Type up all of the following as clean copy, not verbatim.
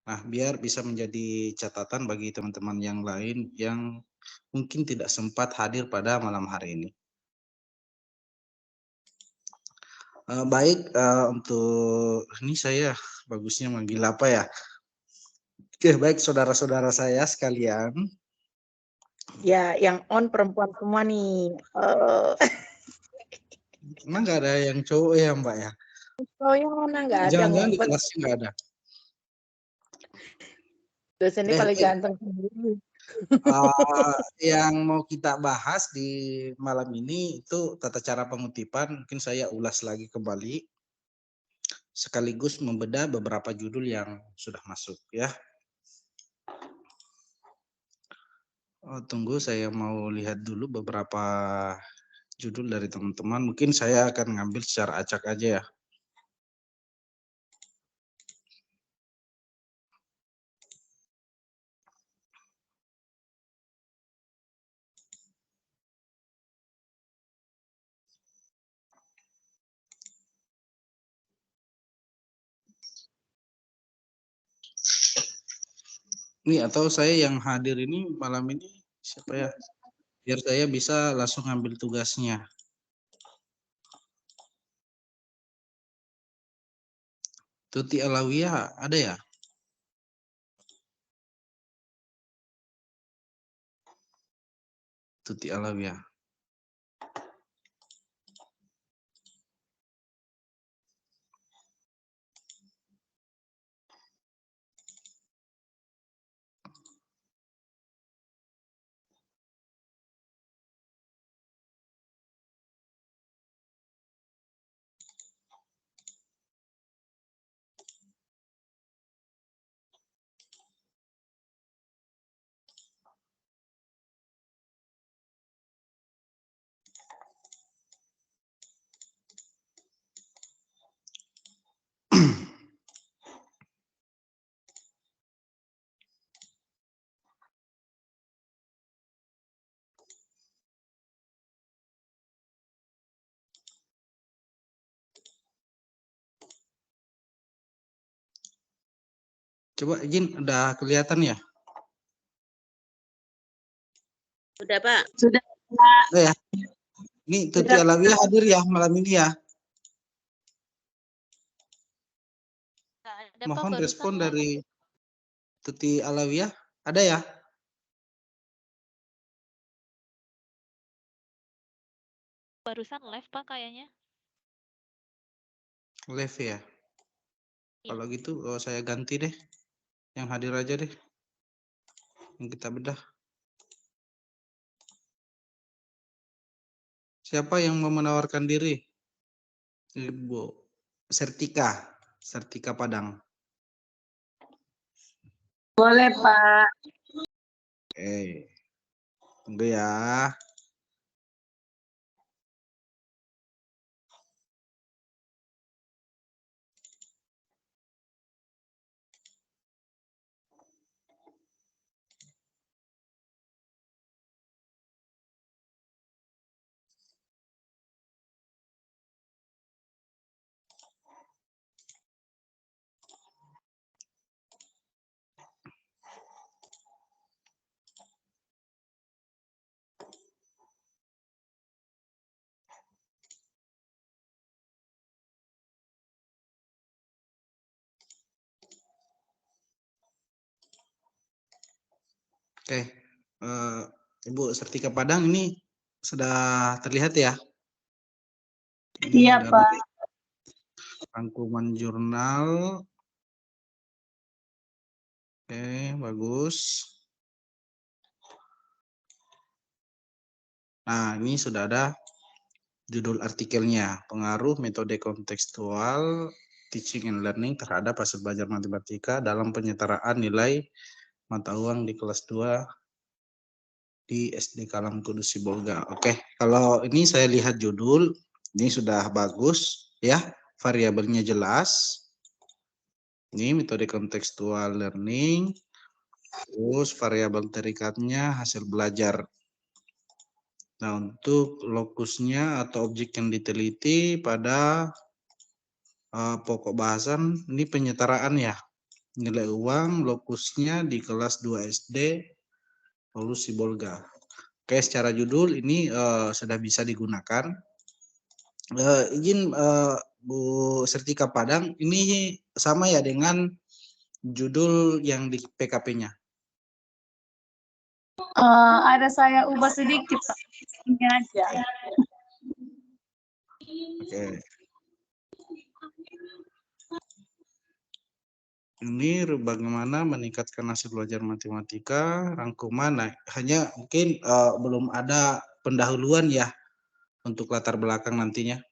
Nah, biar bisa menjadi catatan bagi teman-teman yang lain yang mungkin tidak sempat hadir pada malam hari ini. Baik, untuk ini saya bagusnya manggil apa ya? Oke, baik saudara-saudara saya sekalian. Ya, yang on perempuan semua nih. Emang nggak ada yang cowok ya, Mbak ya? Oh, yang mana nggak ada Jangan-jangan di ngumpet. kelasnya nggak ada. Dosen ini paling Baik. ganteng sendiri. Yang mau kita bahas di malam ini itu tata cara pengutipan. Mungkin saya ulas lagi kembali, sekaligus membedah beberapa judul yang sudah masuk ya. Tunggu, saya mau lihat dulu beberapa judul dari teman-teman. Mungkin saya akan ngambil secara acak aja ya. Ini atau saya yang hadir ini malam ini siapa ya? Biar saya bisa langsung ngambil tugasnya. Tuti Alawiyah ada ya? Tuti Alawiyah. Coba izin, udah kelihatan ya? Sudah, Pak. Sudah, Pak. Oh ya. Ini Tuti Alawiyah hadir ya malam ini ya? Ada, Mohon Pak, respon barusan dari Tuti Alawiyah. Ada ya? barusan live, Pak, kayaknya. Live ya? Iya. Kalau gitu saya ganti deh. Yang hadir aja deh. Yang kita bedah. Siapa yang mau menawarkan diri? Ibu Sertika. Sertika Padang. Boleh, Pak. Oke. Tunggu ya. Oke. Ibu Sertika Padang ini sudah terlihat ya? Iya, Pak. Rangkuman jurnal. Oke, bagus. Nah, ini sudah ada judul artikelnya, pengaruh metode kontekstual teaching and learning terhadap hasil belajar matematika dalam penyetaraan nilai mata uang di kelas 2 di SD Kalam Kudus Sibolga. Oke, kalau ini saya lihat judul, ini sudah bagus ya, variabelnya jelas. Ini metode kontekstual learning, terus variabel terikatnya hasil belajar. Nah, untuk lokusnya atau objek yang diteliti pada pokok bahasan ini penyetaraan ya. nilai uang, lokusnya di kelas 2 SD, Paulus Sibolga. Oke, secara judul ini sudah bisa digunakan. Izin Bu Sertika Padang, ini sama ya dengan judul yang di PKP-nya? Ada saya ubah sedikit, Pak. Ini aja. Oke. Ini bagaimana meningkatkan hasil belajar matematika, rangkuman. Nah, hanya mungkin belum ada pendahuluan ya untuk latar belakang nantinya.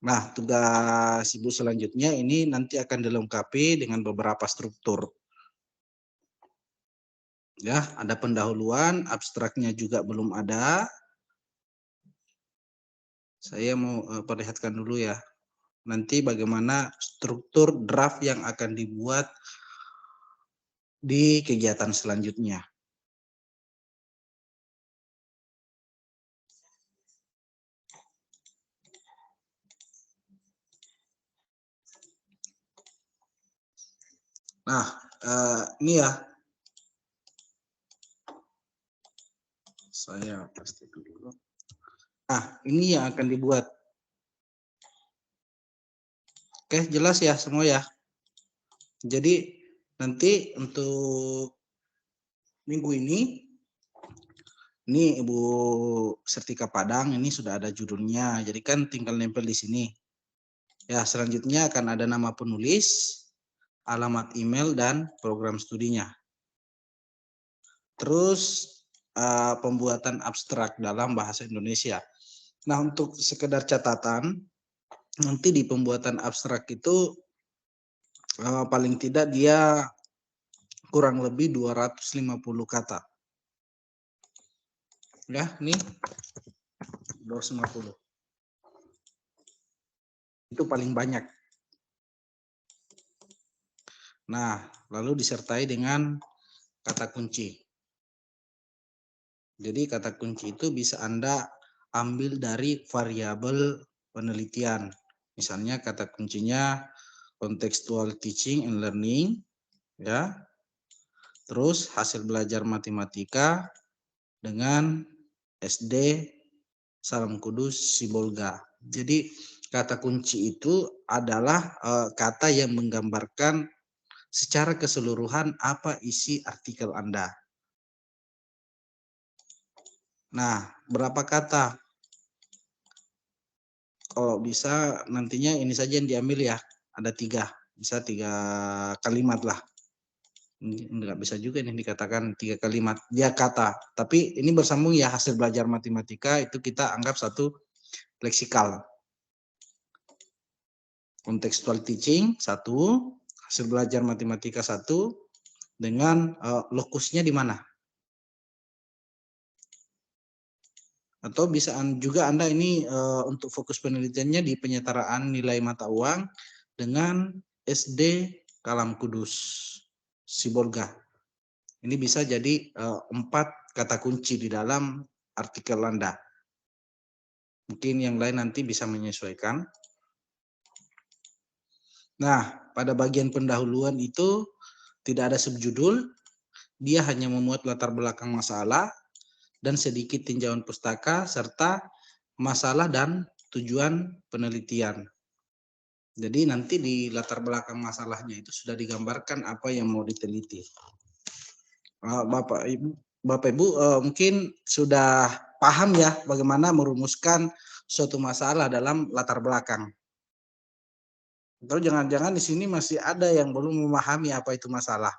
Nah, tugas Ibu selanjutnya ini nanti akan dilengkapi dengan beberapa struktur. Ya, ada pendahuluan, abstraknya juga belum ada. Saya mau perlihatkan dulu ya. Nanti bagaimana struktur draft yang akan dibuat di kegiatan selanjutnya. Nah, ini ya. Saya pasti dulu. Nah, ini yang akan dibuat. Oke, jelas ya semua ya. Jadi nanti untuk minggu ini Ibu Sertika Padang ini sudah ada judulnya. Jadi kan tinggal nempel di sini. Ya, selanjutnya akan ada nama penulis, alamat email dan program studinya. Terus pembuatan abstrak dalam bahasa Indonesia. Nah, untuk sekedar catatan, nanti di pembuatan abstrak itu paling tidak dia kurang lebih 250 kata. Ya, ini 250. Itu paling banyak. Nah, lalu disertai dengan kata kunci. Jadi kata kunci itu bisa Anda ambil dari variabel penelitian. Misalnya kata kuncinya contextual teaching and learning, ya. Terus hasil belajar matematika dengan SD Salam Kudus Sibolga. Jadi kata kunci itu adalah kata yang menggambarkan secara keseluruhan apa isi artikel Anda. Nah, berapa kata? Kalau bisa nantinya ini saja yang diambil ya. Ada 3, bisa 3 kalimat lah. Enggak bisa juga nih dikatakan 3 kalimat. Dia kata, tapi ini bersambung ya, hasil belajar matematika itu kita anggap satu leksikal. Contextual teaching 1, hasil belajar matematika 1, dengan lokusnya di mana? Atau bisa juga Anda ini untuk fokus penelitiannya di penyetaraan nilai mata uang dengan SD Kalam Kudus Sibolga. Ini bisa jadi 4 kata kunci di dalam artikel Anda. Mungkin yang lain nanti bisa menyesuaikan. Nah, pada bagian pendahuluan itu tidak ada subjudul, dia hanya memuat latar belakang masalah dan sedikit tinjauan pustaka serta masalah dan tujuan penelitian. Jadi nanti di latar belakang masalahnya itu sudah digambarkan apa yang mau diteliti. Bapak Ibu mungkin sudah paham ya bagaimana merumuskan suatu masalah dalam latar belakang. Atau jangan-jangan di sini masih ada yang belum memahami apa itu masalah.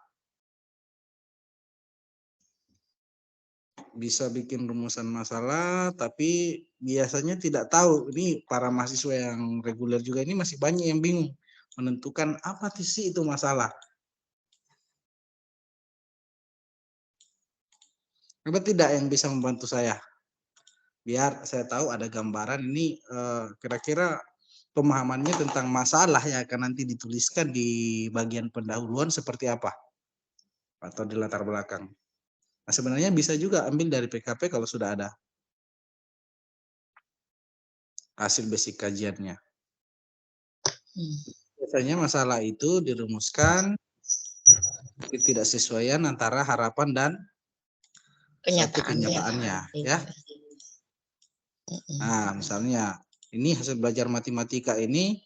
Bisa bikin rumusan masalah, tapi biasanya tidak tahu. Ini para mahasiswa yang reguler juga ini masih banyak yang bingung menentukan apa sih itu masalah. Ada tidak yang bisa membantu saya? Biar saya tahu ada gambaran ini kira-kira pemahamannya tentang masalah yang akan nanti dituliskan di bagian pendahuluan seperti apa? Atau di latar belakang. Nah, sebenarnya bisa juga ambil dari PKP kalau sudah ada hasil basic kajiannya. Biasanya masalah itu dirumuskan ketidaksesuaian antara harapan dan kenyataannya, ya. Nah, misalnya ini hasil belajar matematika ini,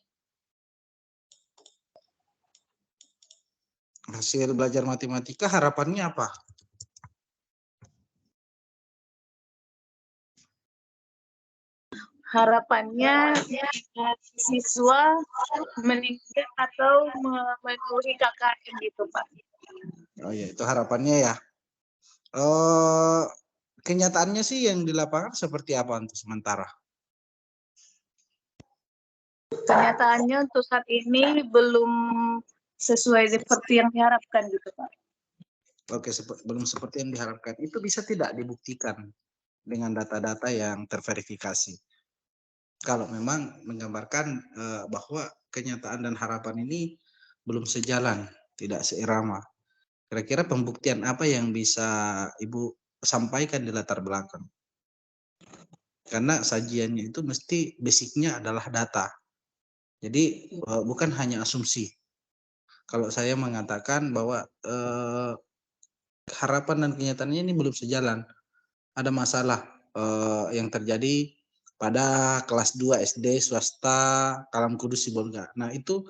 hasil belajar matematika harapannya apa? Harapannya siswa meningkat atau memenuhi KKM gitu, Pak. Oh ya, itu harapannya ya. Kenyataannya sih yang di lapangan seperti apa untuk sementara? Kenyataannya untuk saat ini belum sesuai seperti yang diharapkan gitu, Pak. Oke, belum seperti yang diharapkan. Itu bisa tidak dibuktikan dengan data-data yang terverifikasi? Kalau memang menggambarkan bahwa kenyataan dan harapan ini belum sejalan, tidak seirama. Kira-kira pembuktian apa yang bisa Ibu sampaikan di latar belakang? Karena sajiannya itu mesti basicnya adalah data. Jadi bukan hanya asumsi. Kalau saya mengatakan bahwa harapan dan kenyataannya ini belum sejalan, ada masalah yang terjadi pada kelas 2 SD swasta Kalam Kudus Sibolga. Nah, itu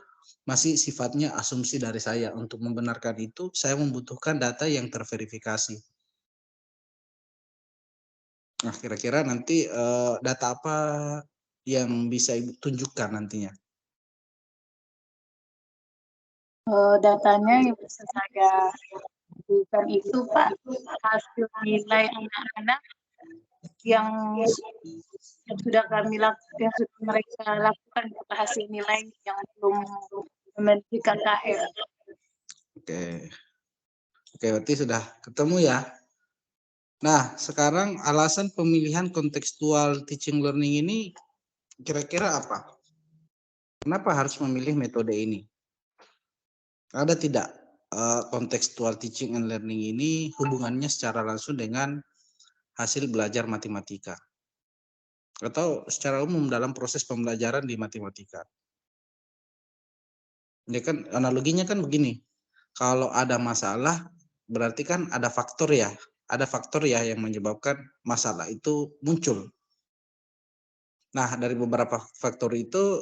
masih sifatnya asumsi dari saya. Untuk membenarkan itu, saya membutuhkan data yang terverifikasi. Nah, kira-kira nanti data apa yang bisa Ibu tunjukkan nantinya? Datanya yang bisa saya berikan itu, Pak, hasil nilai anak-anak yang sudah yang sudah mereka lakukan, hasil nilai yang belum memiliki KKM. Oke, berarti sudah ketemu ya. Nah, sekarang alasan pemilihan kontekstual teaching learning ini kira-kira apa? Kenapa harus memilih metode ini? Ada tidak kontekstual teaching and learning ini hubungannya secara langsung dengan hasil belajar matematika? Atau secara umum dalam proses pembelajaran di matematika? Ya kan analoginya kan begini. Kalau ada masalah berarti kan ada faktor ya. Ada faktor ya yang menyebabkan masalah itu muncul. Nah, dari beberapa faktor itu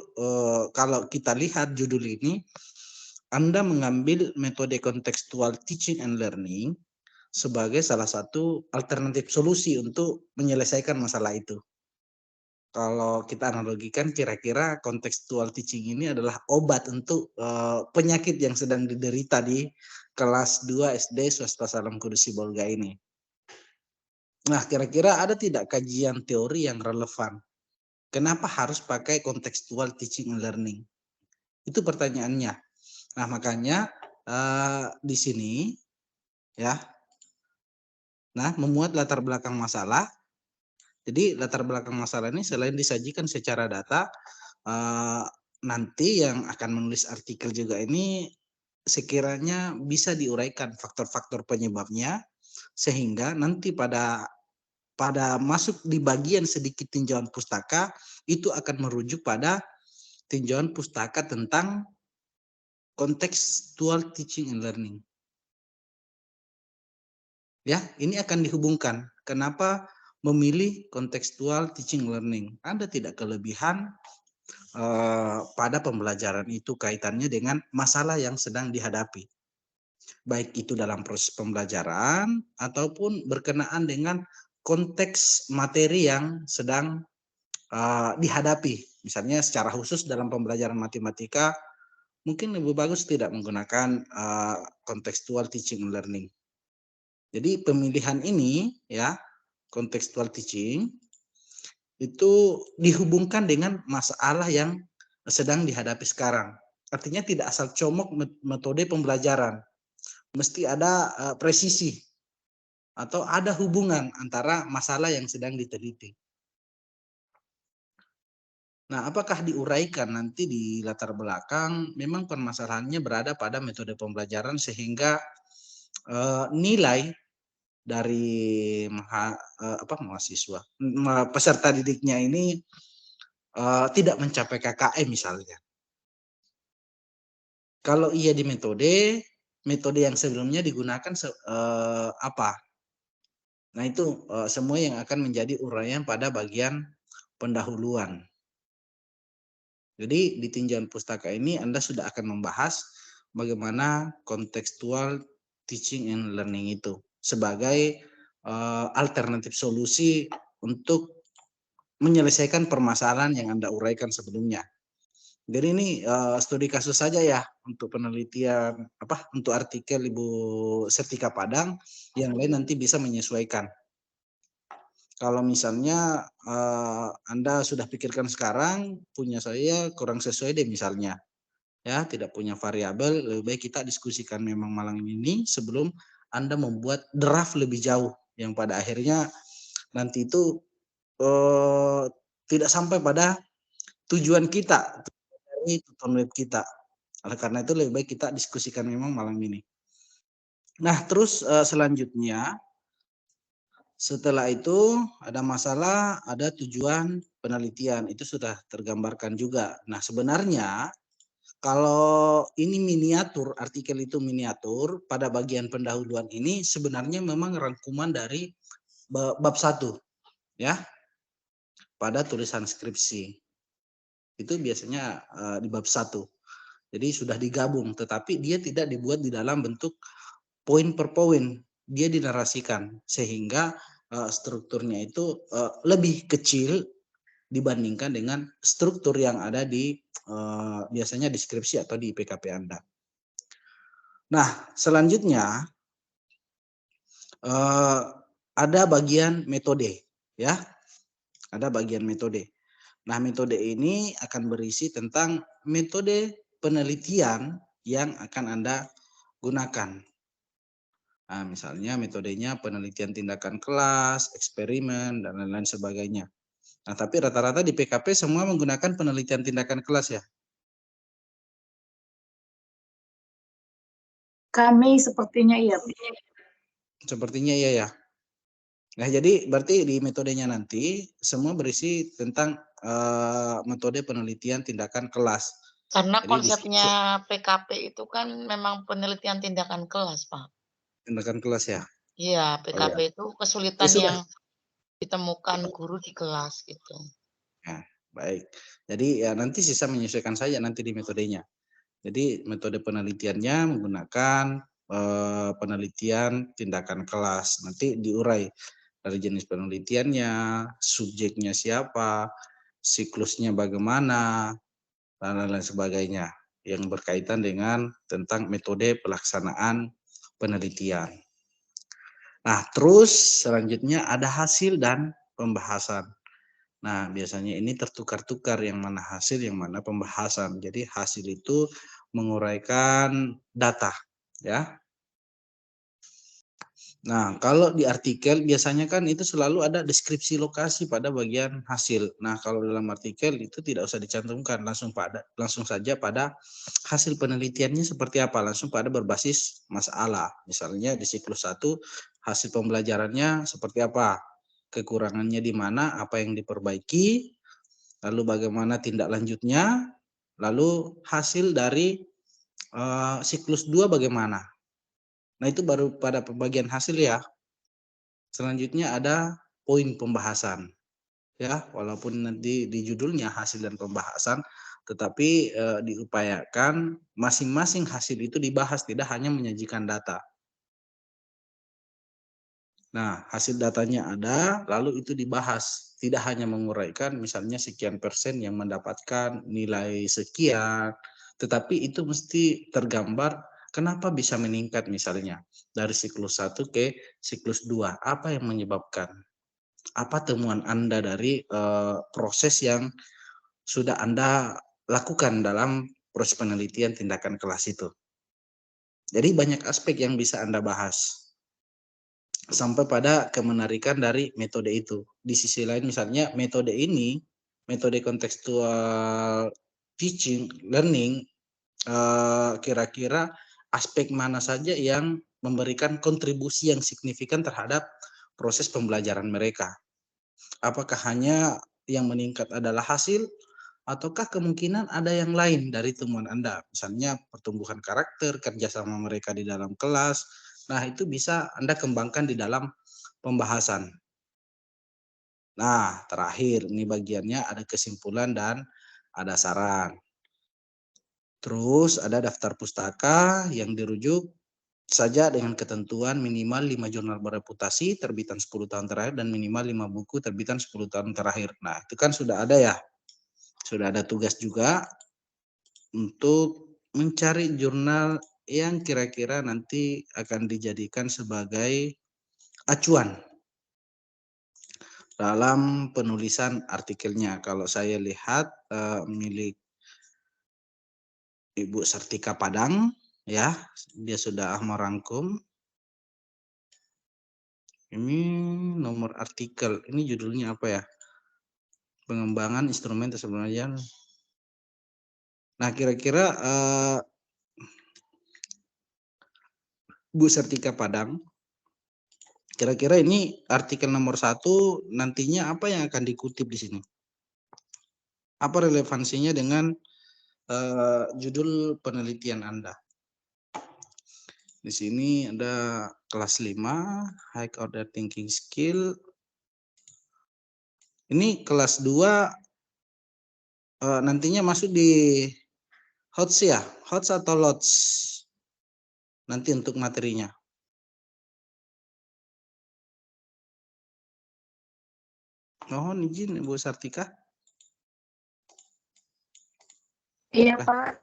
kalau kita lihat judul ini, Anda mengambil metode kontekstual teaching and learning sebagai salah satu alternatif solusi untuk menyelesaikan masalah itu. Kalau kita analogikan kira-kira kontekstual teaching ini adalah obat untuk penyakit yang sedang diderita di kelas 2 SD swasta Salam Kudus Sibolga ini. Nah, kira-kira ada tidak kajian teori yang relevan? Kenapa harus pakai kontekstual teaching and learning? Itu pertanyaannya. Nah, makanya di sini ya. Nah, memuat latar belakang masalah. Jadi latar belakang masalah ini selain disajikan secara data, nanti yang akan menulis artikel juga ini sekiranya bisa diuraikan faktor-faktor penyebabnya sehingga nanti pada masuk di bagian sedikit tinjauan pustaka itu akan merujuk pada tinjauan pustaka tentang contextual teaching and learning. Ya, ini akan dihubungkan. Kenapa memilih contextual teaching learning? Ada tidak kelebihan pada pembelajaran itu kaitannya dengan masalah yang sedang dihadapi? Baik itu dalam proses pembelajaran ataupun berkenaan dengan konteks materi yang sedang dihadapi. Misalnya secara khusus dalam pembelajaran matematika, mungkin lebih bagus tidak menggunakan contextual teaching and learning. Jadi pemilihan ini ya, contextual teaching itu dihubungkan dengan masalah yang sedang dihadapi sekarang. Artinya tidak asal comok metode pembelajaran. Mesti ada presisi atau ada hubungan antara masalah yang sedang diteliti. Nah, apakah diuraikan nanti di latar belakang memang permasalahannya berada pada metode pembelajaran sehingga nilai dari mahasiswa peserta didiknya ini tidak mencapai KKM misalnya. Kalau iya di metode yang sebelumnya digunakan apa? Nah itu semua yang akan menjadi uraian pada bagian pendahuluan. Jadi di tinjauan pustaka ini Anda sudah akan membahas bagaimana kontekstual teaching and learning itu sebagai alternatif solusi untuk menyelesaikan permasalahan yang Anda uraikan sebelumnya. Jadi ini studi kasus saja ya untuk penelitian untuk artikel Ibu Setika Padang, yang lain nanti bisa menyesuaikan. Kalau misalnya Anda sudah pikirkan sekarang, punya saya kurang sesuai deh misalnya, ya tidak punya variabel, lebih baik kita diskusikan memang malam ini sebelum Anda membuat draft lebih jauh, yang pada akhirnya nanti itu tidak sampai pada tujuan kita dari tutorial kita. Oleh karena itu lebih baik kita diskusikan memang malam ini. Nah terus selanjutnya, setelah itu ada masalah, ada tujuan penelitian, itu sudah tergambarkan juga. Nah sebenarnya kalau ini miniatur, artikel itu miniatur, pada bagian pendahuluan ini sebenarnya memang rangkuman dari bab 1 ya, pada tulisan skripsi. Itu biasanya di bab 1. Jadi sudah digabung, tetapi dia tidak dibuat di dalam bentuk poin per poin. Dia dinarasikan sehingga strukturnya itu lebih kecil dibandingkan dengan struktur yang ada di biasanya deskripsi atau di PKP Anda. Nah, selanjutnya ada bagian metode, ya. Ada bagian metode. Nah, metode ini akan berisi tentang metode penelitian yang akan Anda gunakan. Nah, misalnya metodenya penelitian tindakan kelas, eksperimen, dan lain-lain sebagainya. Nah, tapi rata-rata di PKP semua menggunakan penelitian tindakan kelas ya? Kami sepertinya iya. Sepertinya iya ya. Nah, jadi berarti di metodenya nanti semua berisi tentang metode penelitian tindakan kelas. Karena Jadi konsepnya PKP itu kan memang penelitian tindakan kelas, Pak. tindakan kelas ya? Iya, PKP itu kesulitan Ya, yang ditemukan guru di kelas gitu. Nah, baik. Jadi ya nanti sisa menyesuaikan saja nanti di metodenya. Jadi metode penelitiannya menggunakan penelitian tindakan kelas. Nanti diurai dari jenis penelitiannya, subjeknya siapa, siklusnya bagaimana, dan lain-lain sebagainya yang berkaitan dengan tentang metode pelaksanaan penelitian. Nah, terus selanjutnya ada hasil dan pembahasan. Nah, biasanya ini tertukar-tukar yang mana hasil, yang mana pembahasan. Jadi hasil itu menguraikan data, ya. Nah, kalau di artikel biasanya kan itu selalu ada deskripsi lokasi pada bagian hasil. Nah, kalau dalam artikel itu tidak usah dicantumkan, langsung saja pada hasil penelitiannya seperti apa, langsung pada berbasis masalah. Misalnya di siklus 1 hasil pembelajarannya seperti apa, kekurangannya di mana, apa yang diperbaiki, lalu bagaimana tindak lanjutnya, lalu hasil dari siklus 2 bagaimana. Nah, itu baru pada pembagian hasil ya. Selanjutnya ada poin pembahasan. Ya, walaupun nanti di judulnya hasil dan pembahasan, tetapi diupayakan masing-masing hasil itu dibahas, tidak hanya menyajikan data. Nah, hasil datanya ada, lalu itu dibahas. Tidak hanya menguraikan misalnya sekian persen yang mendapatkan nilai sekian, tetapi itu mesti tergambar kenapa bisa meningkat misalnya dari siklus 1 ke siklus 2. Apa yang menyebabkan? Apa temuan Anda dari proses yang sudah Anda lakukan dalam proses penelitian tindakan kelas itu? Jadi banyak aspek yang bisa Anda bahas. Sampai pada kemenarikan dari metode itu. Di sisi lain misalnya metode ini, metode kontekstual teaching, learning, kira-kira aspek mana saja yang memberikan kontribusi yang signifikan terhadap proses pembelajaran mereka. Apakah hanya yang meningkat adalah hasil, ataukah kemungkinan ada yang lain dari temuan Anda? Misalnya pertumbuhan karakter, kerjasama mereka di dalam kelas. Nah, itu bisa Anda kembangkan di dalam pembahasan. Nah, terakhir, ini bagiannya ada kesimpulan dan ada saran. Terus ada daftar pustaka yang dirujuk saja dengan ketentuan minimal 5 jurnal bereputasi terbitan 10 tahun terakhir dan minimal 5 buku terbitan 10 tahun terakhir. Nah, itu kan sudah ada ya. Sudah ada tugas juga untuk mencari jurnal yang kira-kira nanti akan dijadikan sebagai acuan dalam penulisan artikelnya. Kalau saya lihat milik Ibu Sartika Padang, ya, dia sudah merangkum. Ini nomor artikel, ini judulnya apa ya? Pengembangan instrumen sebenarnya. Nah, kira-kira Bu Sartika Padang, kira-kira ini artikel nomor 1 nantinya apa yang akan dikutip di sini? Apa relevansinya dengan judul penelitian Anda? Di sini ada kelas 5, high order thinking skill. Ini kelas 2 nantinya masuk di HOTS ya? HOTS atau LOTS? Nanti untuk materinya. Mohon izin Ibu Sartika. Iya, Pak.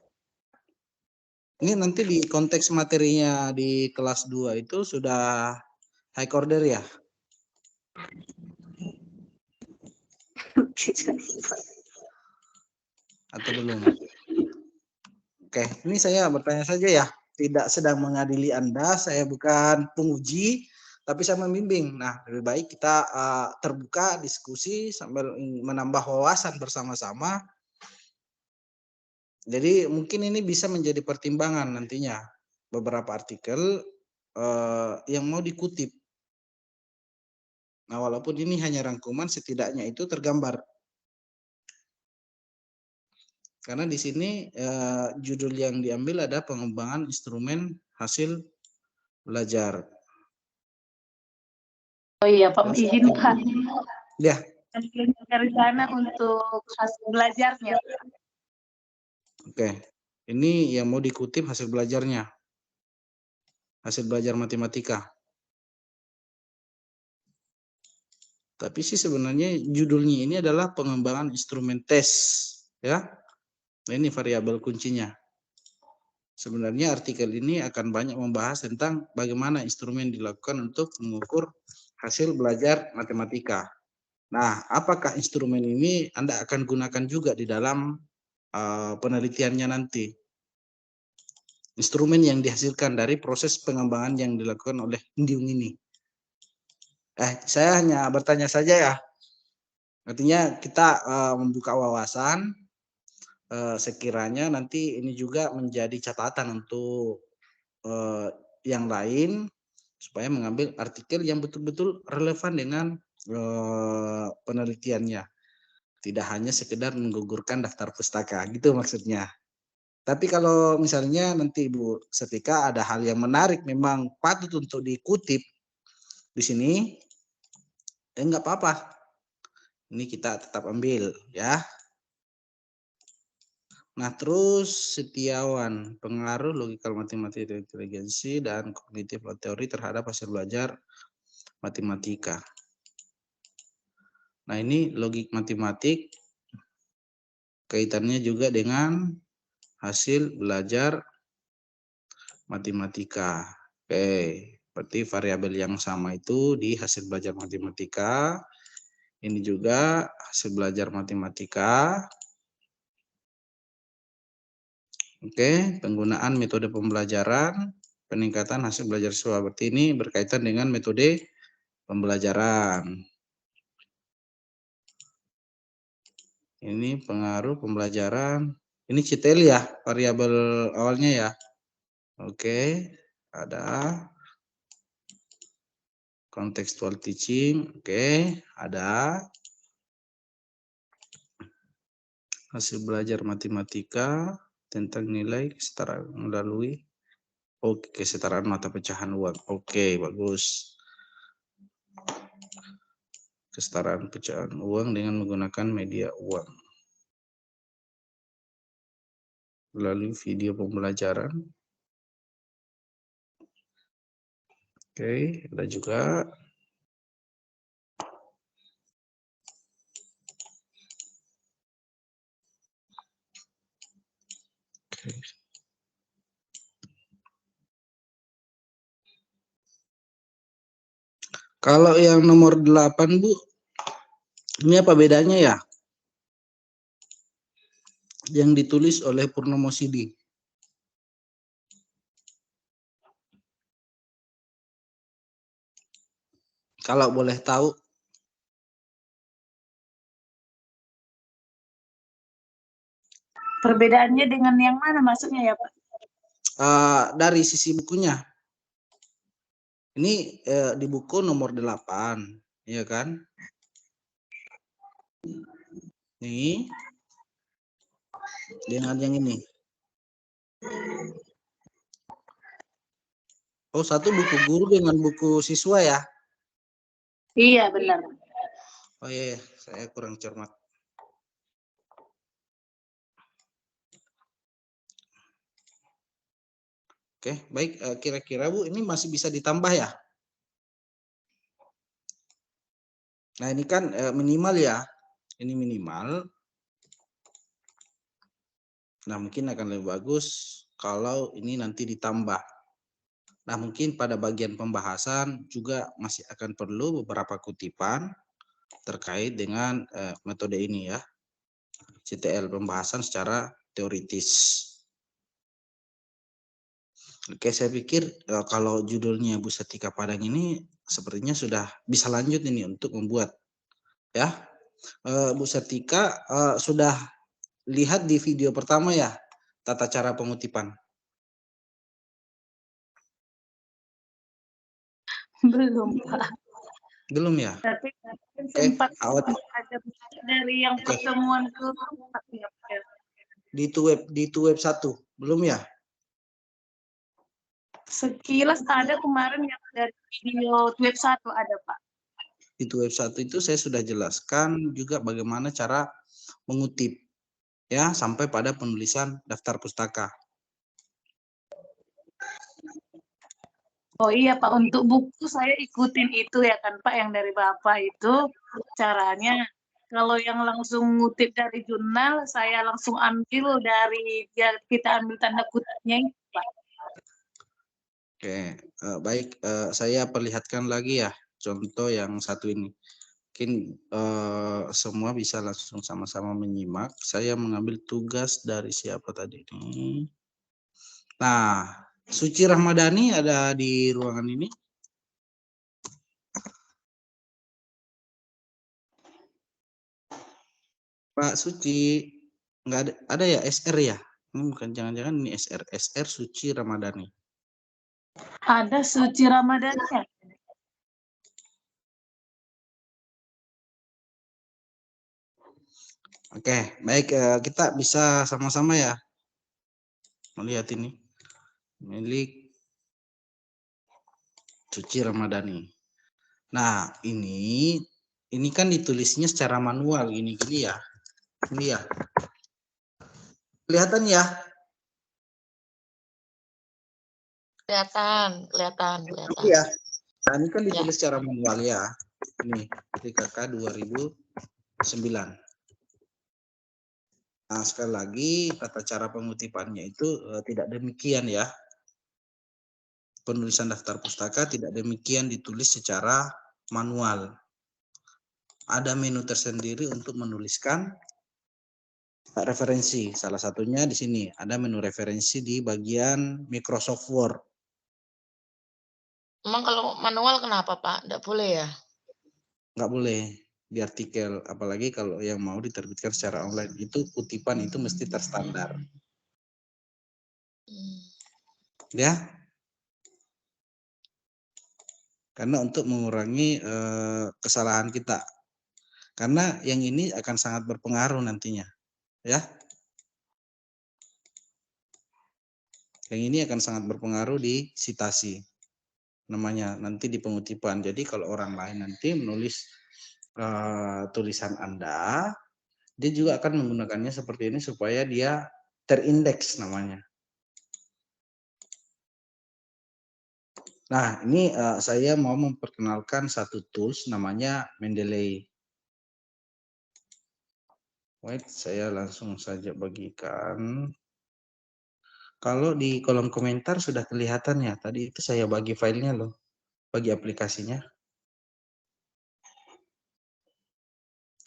Ini nanti di konteks materinya di kelas 2 itu sudah high order ya? Atau belum? Oke, ini saya bertanya saja ya. Tidak sedang mengadili Anda, saya bukan penguji, tapi saya membimbing. Nah, lebih baik kita terbuka diskusi sambil menambah wawasan bersama-sama. Jadi mungkin ini bisa menjadi pertimbangan nantinya beberapa artikel yang mau dikutip. Nah, walaupun ini hanya rangkuman, setidaknya itu tergambar. Karena di sini judul yang diambil ada pengembangan instrumen hasil belajar. Oh iya, Pak, izin Pak. Ya. Dari sana untuk hasil belajarnya. Oke, ini yang mau dikutip hasil belajarnya. Hasil belajar matematika. Tapi sih sebenarnya judulnya ini adalah pengembangan instrumen tes. Ya, nah, ini variabel kuncinya. Sebenarnya artikel ini akan banyak membahas tentang bagaimana instrumen dilakukan untuk mengukur hasil belajar matematika. Nah, apakah instrumen ini Anda akan gunakan juga di dalam penelitiannya nanti? Instrumen yang dihasilkan dari proses pengembangan yang dilakukan oleh Ndiung ini. Saya hanya bertanya saja ya. Artinya kita membuka wawasan, sekiranya nanti ini juga menjadi catatan untuk yang lain, supaya mengambil artikel yang betul-betul relevan dengan penelitiannya. Tidak hanya sekedar menggugurkan daftar pustaka, gitu maksudnya. Tapi kalau misalnya nanti Ibu Sartika ada hal yang menarik memang patut untuk dikutip di sini, enggak apa-apa. Ini kita tetap ambil ya. Nah, terus Setiawan, pengaruh logikal matematika inteligensi dan kognitif teori terhadap hasil belajar matematika. Nah, ini logik matematik kaitannya juga dengan hasil belajar matematika. Oke, berarti variabel yang sama itu di hasil belajar matematika. Ini juga hasil belajar matematika. Oke, penggunaan metode pembelajaran, peningkatan hasil belajar siswa. Berarti ini berkaitan dengan metode pembelajaran. Ini pengaruh pembelajaran. Ini CTL ya, variabel awalnya ya. Oke, ada contextual teaching. Oke, ada. hasil belajar matematika tentang nilai kesetaraan melalui kesetaraan mata pecahan uang. Oke, bagus. Kesetaraan pecahan uang dengan menggunakan media uang. Melalui video pembelajaran. Oke, ada juga. Oke. Kalau yang nomor 8, Bu, ini apa bedanya ya? Yang ditulis oleh Purnomo Sidi. Kalau boleh tahu. Perbedaannya dengan yang mana maksudnya ya, Pak? Dari sisi bukunya. Ini di buku nomor 8, ya kan? Ini dengan yang ini. Oh, satu buku guru dengan buku siswa ya? Iya, benar. Oh iya, saya kurang cermat. Oke, baik. Kira-kira Bu, ini masih bisa ditambah ya? Nah, ini kan minimal ya. Ini minimal. Nah, mungkin akan lebih bagus kalau ini nanti ditambah. Nah, mungkin pada bagian pembahasan juga masih akan perlu beberapa kutipan terkait dengan metode ini ya. CTL, pembahasan secara teoritis. Oke, saya pikir kalau judulnya Bu Setika Padang ini sepertinya sudah bisa lanjut ini untuk membuat ya. Bu Setika sudah lihat di video pertama ya tata cara pengutipan? Belum, Pak. Belum ya? Tapi sempat awet. ada dari yang pertemuan ke Di web 1 belum ya? Sekilas ada kemarin yang dari video web 1 ada, Pak. Di web 1 itu saya sudah jelaskan juga bagaimana cara mengutip ya sampai pada penulisan daftar pustaka. Oh iya Pak, untuk buku saya ikutin itu ya kan Pak, yang dari Bapak itu caranya. Kalau yang langsung ngutip dari jurnal, saya langsung ambil dari kita ambil tanda kutipnya itu Pak. Oke, baik. Saya perlihatkan lagi ya contoh yang satu ini. Mungkin semua bisa langsung sama-sama menyimak. Saya mengambil tugas dari siapa tadi ini. Nah, Suci Rahmadani ada di ruangan ini. Pak Suci, nggak ada ya SR ya? Ini bukan, jangan-jangan ini SR Suci Ramadhani. Ada Suci Ramadhani ya? Oke, baik, kita bisa sama-sama ya melihat ini. Milik Suci Ramadhani. Nah, ini kan ditulisnya secara manual gini-gini ya. Ini ya. Kelihatan ya? Kelihatan. Iya. Nah, ini kan ditulis secara manual ya. Ini PKK 2009. Nah, sekali lagi tata cara pengutipannya itu tidak demikian ya. Penulisan daftar pustaka tidak demikian ditulis secara manual. Ada menu tersendiri untuk menuliskan referensi. Salah satunya di sini ada menu referensi di bagian Microsoft Word. Emang kalau manual kenapa Pak? Nggak boleh ya? Nggak boleh di artikel, apalagi kalau yang mau diterbitkan secara online itu kutipan itu mesti terstandar. Ya. Karena untuk mengurangi kesalahan kita. Karena yang ini akan sangat berpengaruh nantinya. Ya. Yang ini akan sangat berpengaruh di sitasi. Namanya nanti di pengutipan. Jadi kalau orang lain nanti menulis tulisan Anda, dia juga akan menggunakannya seperti ini supaya dia terindeks namanya. Nah, ini saya mau memperkenalkan satu tools namanya Mendeley. Wait, saya langsung saja bagikan. Kalau di kolom komentar sudah kelihatan ya, tadi itu saya bagi filenya loh, bagi aplikasinya.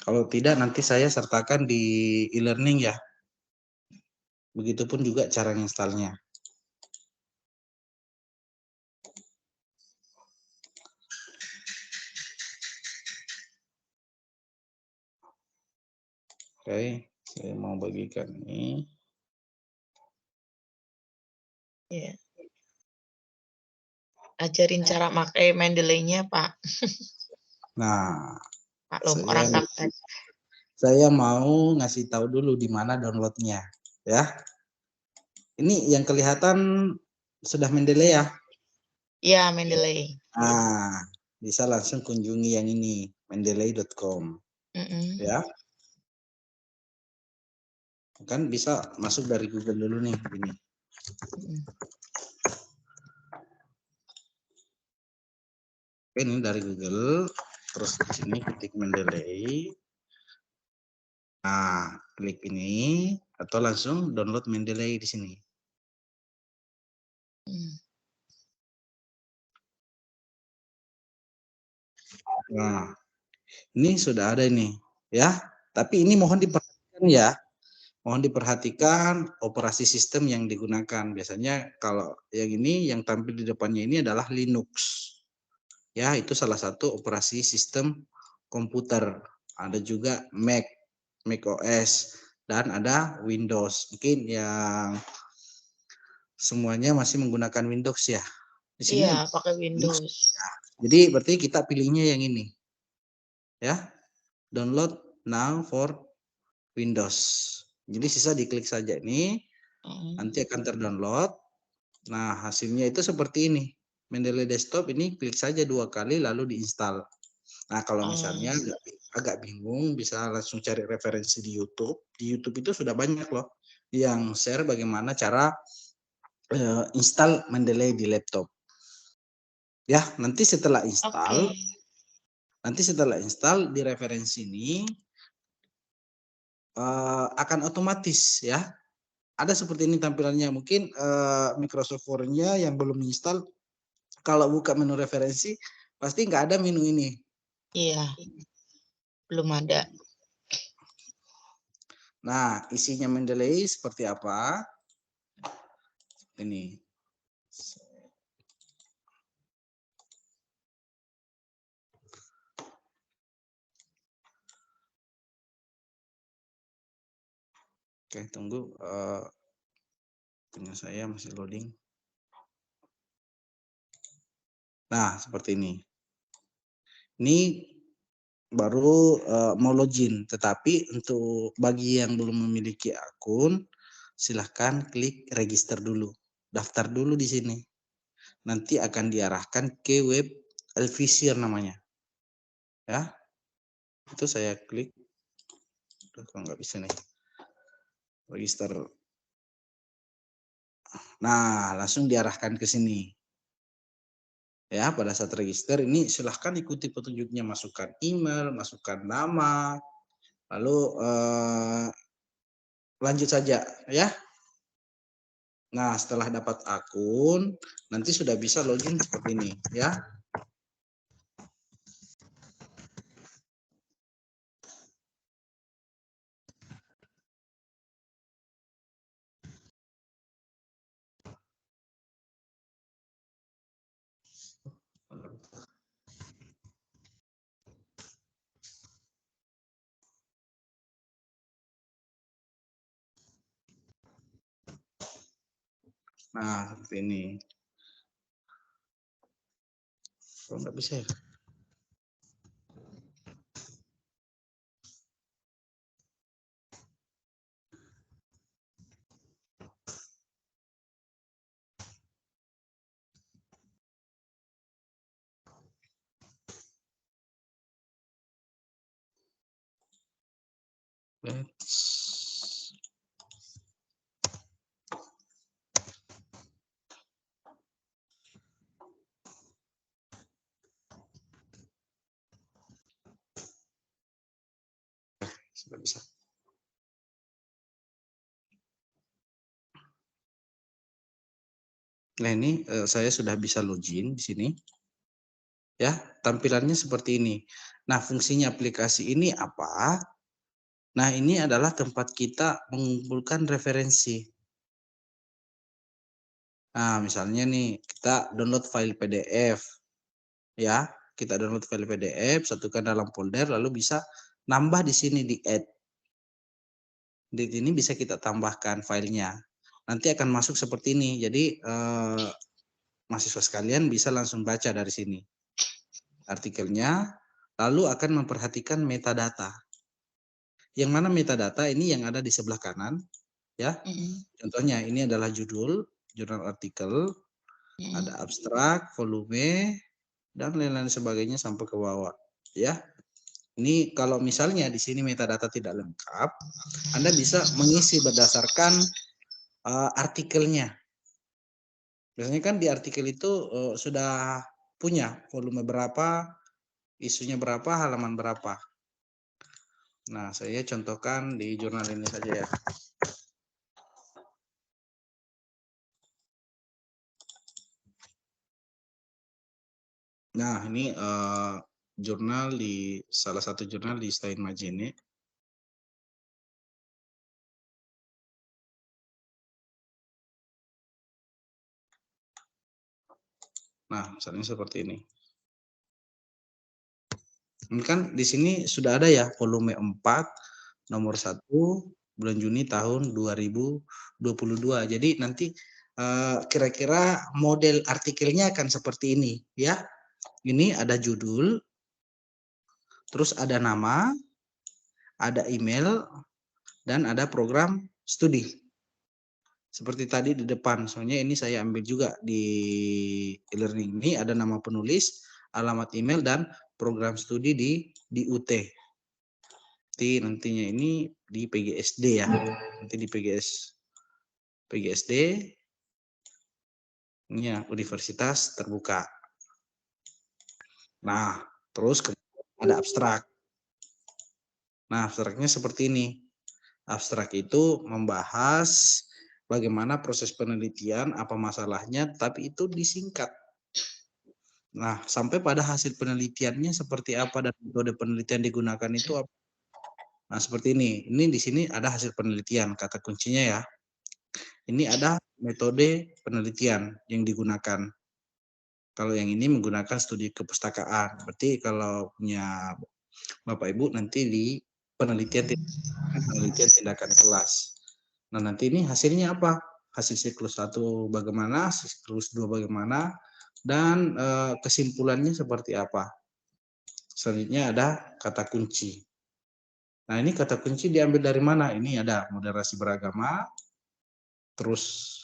Kalau tidak nanti saya sertakan di e-learning ya. Begitupun juga cara installnya. Oke, saya mau bagikan ini. Ya. Ajarin cara pakai Mendeley-nya, Pak. Nah, Maklum orang kapten. saya mau ngasih tahu dulu di mana downloadnya, ya. Ini yang kelihatan sudah Mendeley ya? Iya, Mendeley. Nah, bisa langsung kunjungi yang ini, mendeley.com. Ya. Kan bisa masuk dari Google dulu nih, ini. Oke, ini dari Google, terus di sini ketik Mendeley. Nah, klik ini atau langsung download Mendeley di sini. Nah, ini sudah ada ini, ya. Tapi ini mohon diperhatikan ya. Mohon diperhatikan operasi sistem yang digunakan. Biasanya kalau yang ini yang tampil di depannya ini adalah Linux. Ya, itu salah satu operasi sistem komputer. Ada juga Mac OS, dan ada Windows. Mungkin yang semuanya masih menggunakan Windows ya. Di sini Iya, pakai Windows. ya. Jadi berarti kita pilihnya yang ini. Ya. Download now for Windows. Jadi sisa diklik saja ini. Nanti akan terdownload. Nah, hasilnya itu seperti ini. Mendeley Desktop ini klik saja 2 kali lalu diinstal. Nah, kalau misalnya agak bingung bisa langsung cari referensi di YouTube. Di YouTube itu sudah banyak loh yang share bagaimana cara install Mendeley di laptop. Ya, nanti setelah install, di referensi ini akan otomatis ya. Ada seperti ini tampilannya. Mungkin Microsoft Word-nya yang belum install, kalau buka menu referensi pasti nggak ada menu ini. Iya, belum ada. Nah, isinya Mendeley seperti apa? Ini. Oke, tunggu. Punya saya masih loading. Nah, seperti ini. Ini baru mau login, tetapi untuk bagi yang belum memiliki akun, silahkan klik register dulu, daftar dulu di sini. Nanti akan diarahkan ke web Elvisir namanya, ya. Itu saya klik, kalau nggak bisa nih, register. Nah, langsung diarahkan ke sini. Ya, pada saat register ini silahkan ikuti petunjuknya, masukkan email, masukkan nama, lalu lanjut saja ya. Nah, setelah dapat akun, nanti sudah bisa login seperti ini ya. Nah, seperti ini. Kalau nggak bisa ya. Sudah bisa. Nah, ini saya sudah bisa login di sini. Ya, tampilannya seperti ini. Nah, fungsinya aplikasi ini apa? Nah, ini adalah tempat kita mengumpulkan referensi. Nah, misalnya nih, kita download file PDF. Ya, kita download file PDF, satukan dalam folder, lalu bisa nambah di sini di add. Di sini bisa kita tambahkan filenya. Nanti akan masuk seperti ini. Jadi, mahasiswa sekalian bisa langsung baca dari sini artikelnya, lalu akan memperhatikan metadata. Yang mana metadata ini yang ada di sebelah kanan, ya. Contohnya ini adalah judul, jurnal artikel, ada abstrak, volume, dan lain-lain sebagainya sampai ke bawah, ya. Ini kalau misalnya di sini metadata tidak lengkap, Anda bisa mengisi berdasarkan artikelnya. Biasanya kan di artikel itu sudah punya volume berapa, isunya berapa, halaman berapa. Nah, saya contohkan di jurnal ini saja ya. Nah, ini jurnal di salah satu jurnal di Steinmagene. Nah, misalnya seperti ini. Ini kan di sini sudah ada ya volume 4 nomor 1 bulan Juni tahun 2022. Jadi nanti kira-kira model artikelnya akan seperti ini ya. Ini ada judul, terus ada nama, ada email, dan ada program studi. Seperti tadi di depan, soalnya ini saya ambil juga di e-learning ini ada nama penulis, alamat email, dan program studi di UT. Nantinya ini di PGSD ya, nanti di PGSD, ini ya Universitas Terbuka. Nah, terus ada abstrak. Nah, abstraknya seperti ini. Abstrak itu membahas bagaimana proses penelitian, apa masalahnya, tapi itu disingkat. Nah, sampai pada hasil penelitiannya seperti apa dan metode penelitian digunakan itu apa. Nah, seperti ini. Ini di sini ada hasil penelitian, kata kuncinya ya. Ini ada metode penelitian yang digunakan. Kalau yang ini menggunakan studi kepustakaan. Berarti kalau punya Bapak Ibu nanti di penelitian tindakan kelas. Nah, nanti ini hasilnya apa? Hasil siklus 1 bagaimana, siklus 2 bagaimana, dan kesimpulannya seperti apa. Selanjutnya ada kata kunci. Nah, ini kata kunci diambil dari mana? Ini ada moderasi beragama, terus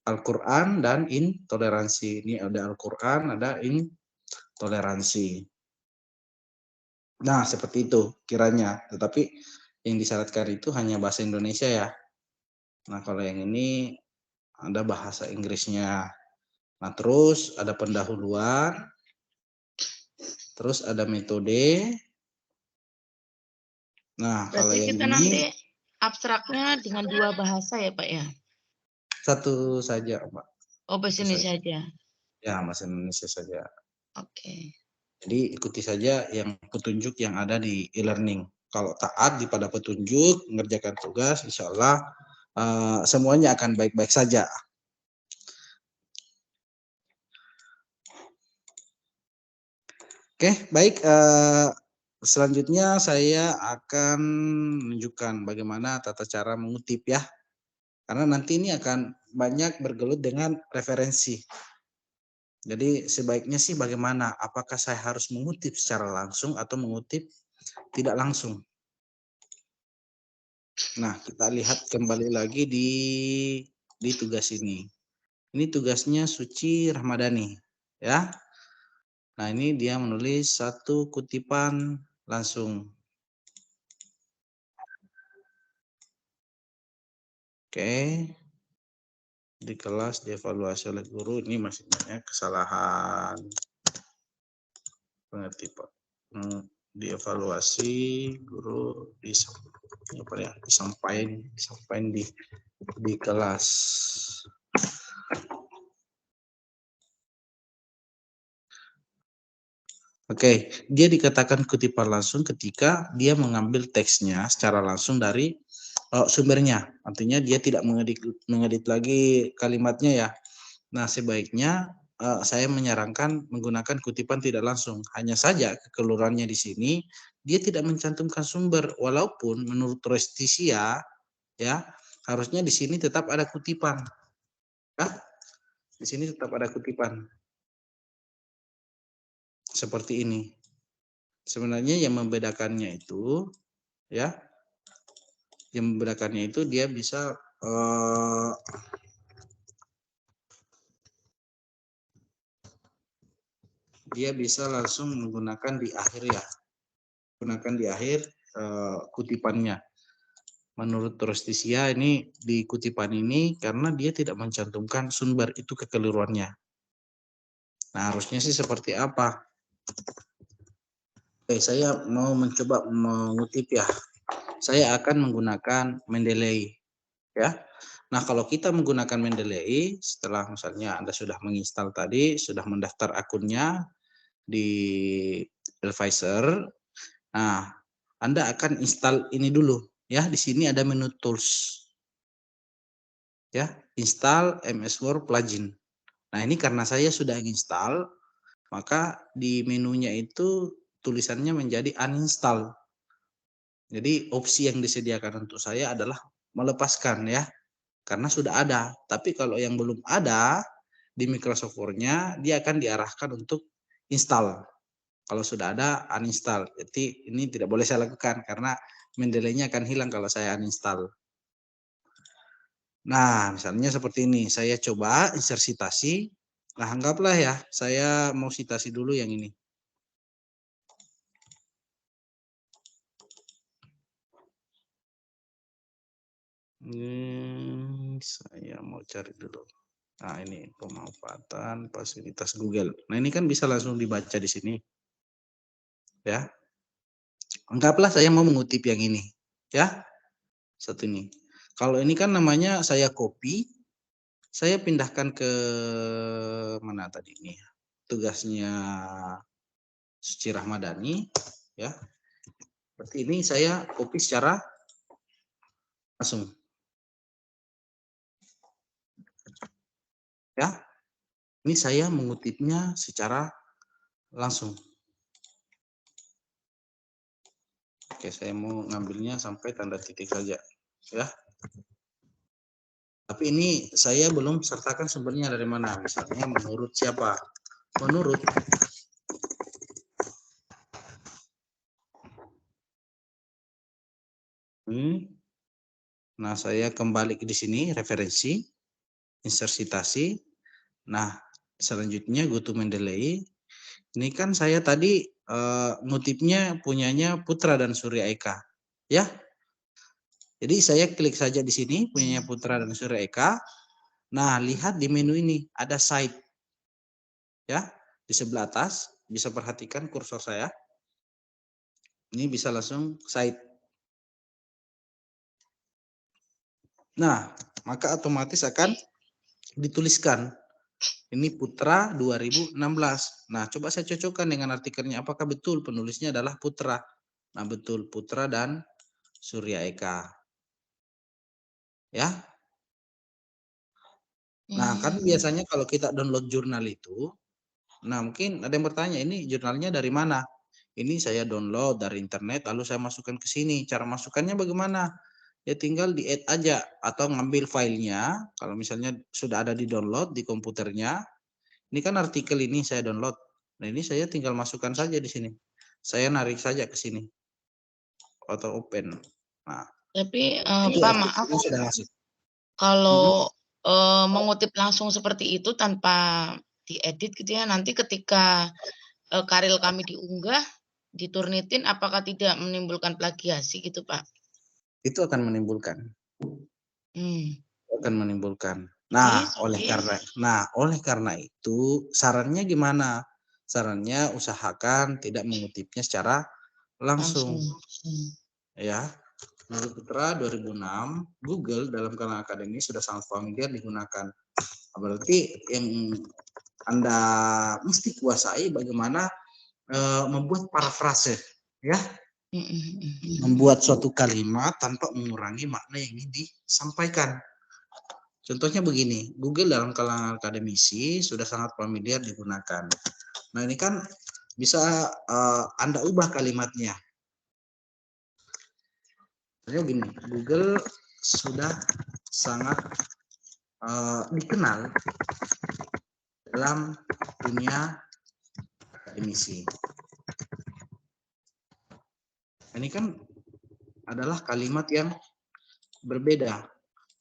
Al-Quran, dan intoleransi. Ini ada Al-Quran, ada intoleransi. Nah, seperti itu kiranya. Tetapi yang disyaratkan itu hanya bahasa Indonesia ya. Nah, kalau yang ini ada bahasa Inggrisnya. Nah, terus ada pendahuluan, terus ada metode. Nah, kalau Berarti yang kita ini nanti abstraknya dengan 2 bahasa ya, Pak ya? satu saja, Pak. Oh, bahasa Indonesia saja. Ya, bahasa Indonesia saja. Oke. Jadi ikuti saja yang petunjuk yang ada di e-learning. Kalau taat pada petunjuk, mengerjakan tugas, insya Allah semuanya akan baik-baik saja. Oke, baik. Selanjutnya saya akan menunjukkan bagaimana tata cara mengutip ya. Karena nanti ini akan banyak bergelut dengan referensi. Jadi sebaiknya sih bagaimana? Apakah saya harus mengutip secara langsung atau mengutip tidak langsung? Nah, kita lihat kembali lagi di tugas ini. Ini tugasnya Suci Rahmadani, ya. Nah, ini dia menulis 1 kutipan langsung. Oke. Di kelas dievaluasi oleh guru, ini masih banyak kesalahan. Pengerti Pak. Dievaluasi guru disampaikan di kelas. Oke, dia dikatakan kutipan langsung ketika dia mengambil teksnya secara langsung dari sumbernya. Artinya dia tidak mengedit lagi kalimatnya ya. Nah, sebaiknya saya menyarankan menggunakan kutipan tidak langsung. Hanya saja kekeliruannya di sini dia tidak mencantumkan sumber, walaupun menurut Restisia ya harusnya di sini tetap ada kutipan. Ya? Di sini tetap ada kutipan. Seperti ini. Sebenarnya yang membedakannya itu ya, yang membedakannya itu dia bisa langsung menggunakan di akhir ya, gunakan di akhir kutipannya. Menurut Restisia ini di kutipan ini karena dia tidak mencantumkan sumber, itu kekeliruannya. Nah, harusnya sih seperti apa? Oke, saya mau mencoba mengutip ya. Saya akan menggunakan Mendeley ya. Nah, kalau kita menggunakan Mendeley, setelah misalnya Anda sudah menginstal tadi, sudah mendaftar akunnya di Advisor, nah Anda akan install ini dulu ya. Di sini ada menu tools ya, install MS Word plugin. Nah, ini karena saya sudah install, maka di menunya itu tulisannya menjadi uninstall. Jadi opsi yang disediakan untuk saya adalah melepaskan ya, karena sudah ada. Tapi kalau yang belum ada di Microsoft Word-nya, dia akan diarahkan untuk install. Kalau sudah ada, uninstall. Jadi ini tidak boleh saya lakukan karena Mendeley-nya akan hilang kalau saya uninstall. Nah, misalnya seperti ini. Saya coba insert citasi. Nah, anggaplah ya, saya mau citasi dulu yang ini. Saya mau cari dulu. Nah, ini pemanfaatan fasilitas Google. Nah, ini kan bisa langsung dibaca di sini. Ya. Anggaplah saya mau mengutip yang ini, ya. Satu ini. Kalau ini kan namanya saya copy, saya pindahkan ke mana tadi ini? Tugasnya Suci Rahmadani, ya. Berarti ini saya copy secara langsung. Ya. Ini saya mengutipnya secara langsung. Oke, saya mau ngambilnya sampai tanda titik saja, ya. Tapi ini saya belum sertakan sumbernya dari mana. Misalnya menurut siapa? Menurut Nah, saya kembali ke di sini referensi, insert citasi. Nah, selanjutnya go to Mendeley. Ini kan saya tadi ngutipnya punyanya Putra dan Surya Eka, ya. Jadi saya klik saja di sini punyanya Putra dan Surya Eka. Nah, lihat di menu ini ada site, ya, di sebelah atas. Bisa perhatikan kursor saya. Ini bisa langsung site. Nah, maka otomatis akan dituliskan ini Putra 2016. Nah, coba saya cocokkan dengan artikelnya. Apakah betul penulisnya adalah Putra? Nah, betul, Putra dan Surya Eka. Ya. Nah, kan biasanya kalau kita download jurnal itu, nah mungkin ada yang bertanya, ini jurnalnya dari mana? Ini saya download dari internet, lalu saya masukkan ke sini. Cara masukkannya bagaimana? Ya tinggal di-add aja, atau ngambil filenya. Kalau misalnya sudah ada di download di komputernya, ini kan artikel ini saya download. Nah, ini saya tinggal masukkan saja di sini. Saya narik saja ke sini. Atau open. Nah, tapi Pak, maaf. Sudah masuk. Kalau mengutip langsung seperti itu tanpa diedit gitu ya, nanti ketika karil kami diunggah, diturnitin, apakah tidak menimbulkan plagiasi gitu, Pak? Itu akan menimbulkan. akan menimbulkan. Nah, Oke. oleh karena itu sarannya gimana? Sarannya usahakan tidak mengutipnya secara langsung. Ya. Menurut Putra 2006, Google dalam kalangan akademis sudah sangat familiar digunakan. Berarti yang Anda mesti kuasai bagaimana membuat parafrase, ya. Membuat suatu kalimat tanpa mengurangi makna yang ingin disampaikan. Contohnya begini, Google dalam kalangan akademisi sudah sangat familiar digunakan. Nah, ini kan bisa Anda ubah kalimatnya. Jadi begini, Google sudah sangat dikenal dalam dunia akademisi. Ini kan adalah kalimat yang berbeda.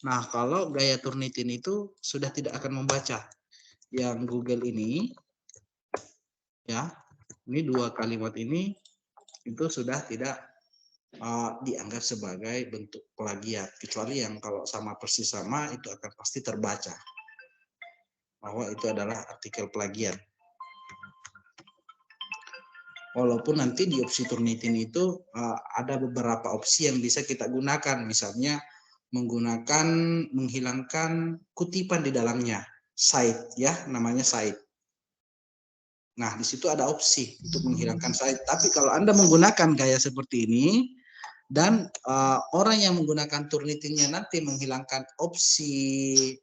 Nah, kalau gaya Turnitin itu sudah tidak akan membaca. Yang Google ini, ya, ini dua kalimat ini itu sudah tidak dianggap sebagai bentuk plagiat. Kecuali yang kalau sama persis sama itu akan pasti terbaca bahwa itu adalah artikel plagiat. Walaupun nanti di opsi Turnitin itu ada beberapa opsi yang bisa kita gunakan. Misalnya menghilangkan kutipan di dalamnya. Cite, ya, namanya cite. Nah, di situ ada opsi untuk menghilangkan cite. Tapi kalau Anda menggunakan gaya seperti ini, dan orang yang menggunakan Turnitinnya nanti menghilangkan opsi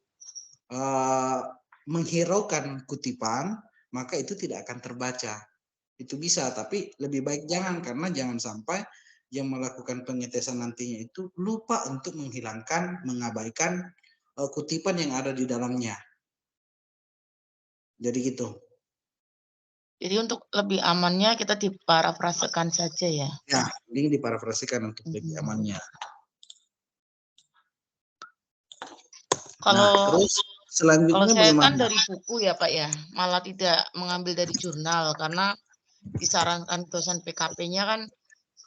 menghiraukan kutipan, maka itu tidak akan terbaca. Itu bisa, tapi lebih baik jangan, karena jangan sampai yang melakukan pengetesan nantinya itu lupa untuk mengabaikan kutipan yang ada di dalamnya. Jadi gitu. Jadi untuk lebih amannya kita diparafrasekan saja ya. Ya, ini diparafrasekan untuk lebih amannya. Kalau terus selanjutnya kalau saya kan bagaimana? dari buku ya Pak ya, malah tidak mengambil dari jurnal karena disarankan dosen PKP-nya kan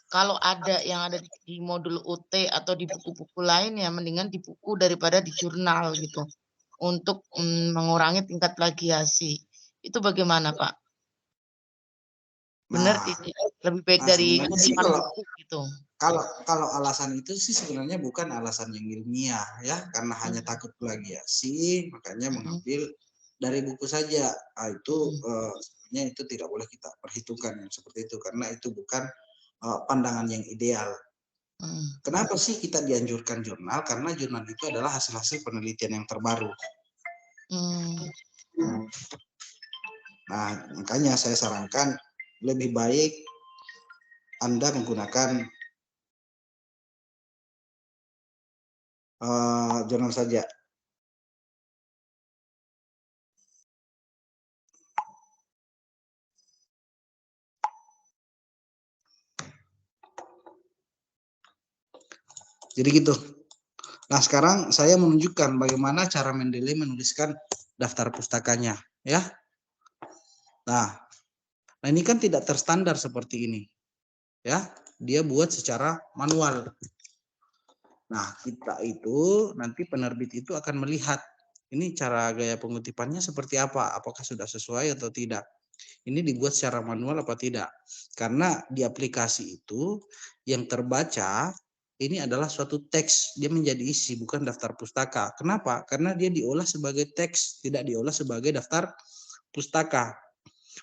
kalau ada yang ada di modul UT atau di buku-buku lain ya mendingan di buku daripada di jurnal gitu untuk mengurangi tingkat plagiasi. Itu bagaimana Pak? Benar tidak? Lebih baik dari sebenarnya sih kutipan buku gitu. Kalau alasan itu sih sebenarnya bukan alasan yang ilmiah ya, karena hanya takut plagiasi makanya mengambil dari buku saja. Itu sebenarnya itu tidak boleh kita perhitungkan yang seperti itu karena itu bukan pandangan yang ideal. Kenapa sih kita dianjurkan jurnal? Karena jurnal itu adalah hasil-hasil penelitian yang terbaru. Nah, makanya saya sarankan lebih baik Anda menggunakan jurnal saja. Jadi gitu. Nah, sekarang saya menunjukkan bagaimana cara Mendeley menuliskan daftar pustakanya, ya. Nah, ini kan tidak terstandar seperti ini, ya. Dia buat secara manual. Nah, kita itu nanti penerbit itu akan melihat ini cara gaya pengutipannya seperti apa, apakah sudah sesuai atau tidak. Ini dibuat secara manual apa tidak? Karena di aplikasi itu yang terbaca ini adalah suatu teks, dia menjadi isi, bukan daftar pustaka. Kenapa? Karena dia diolah sebagai teks, tidak diolah sebagai daftar pustaka.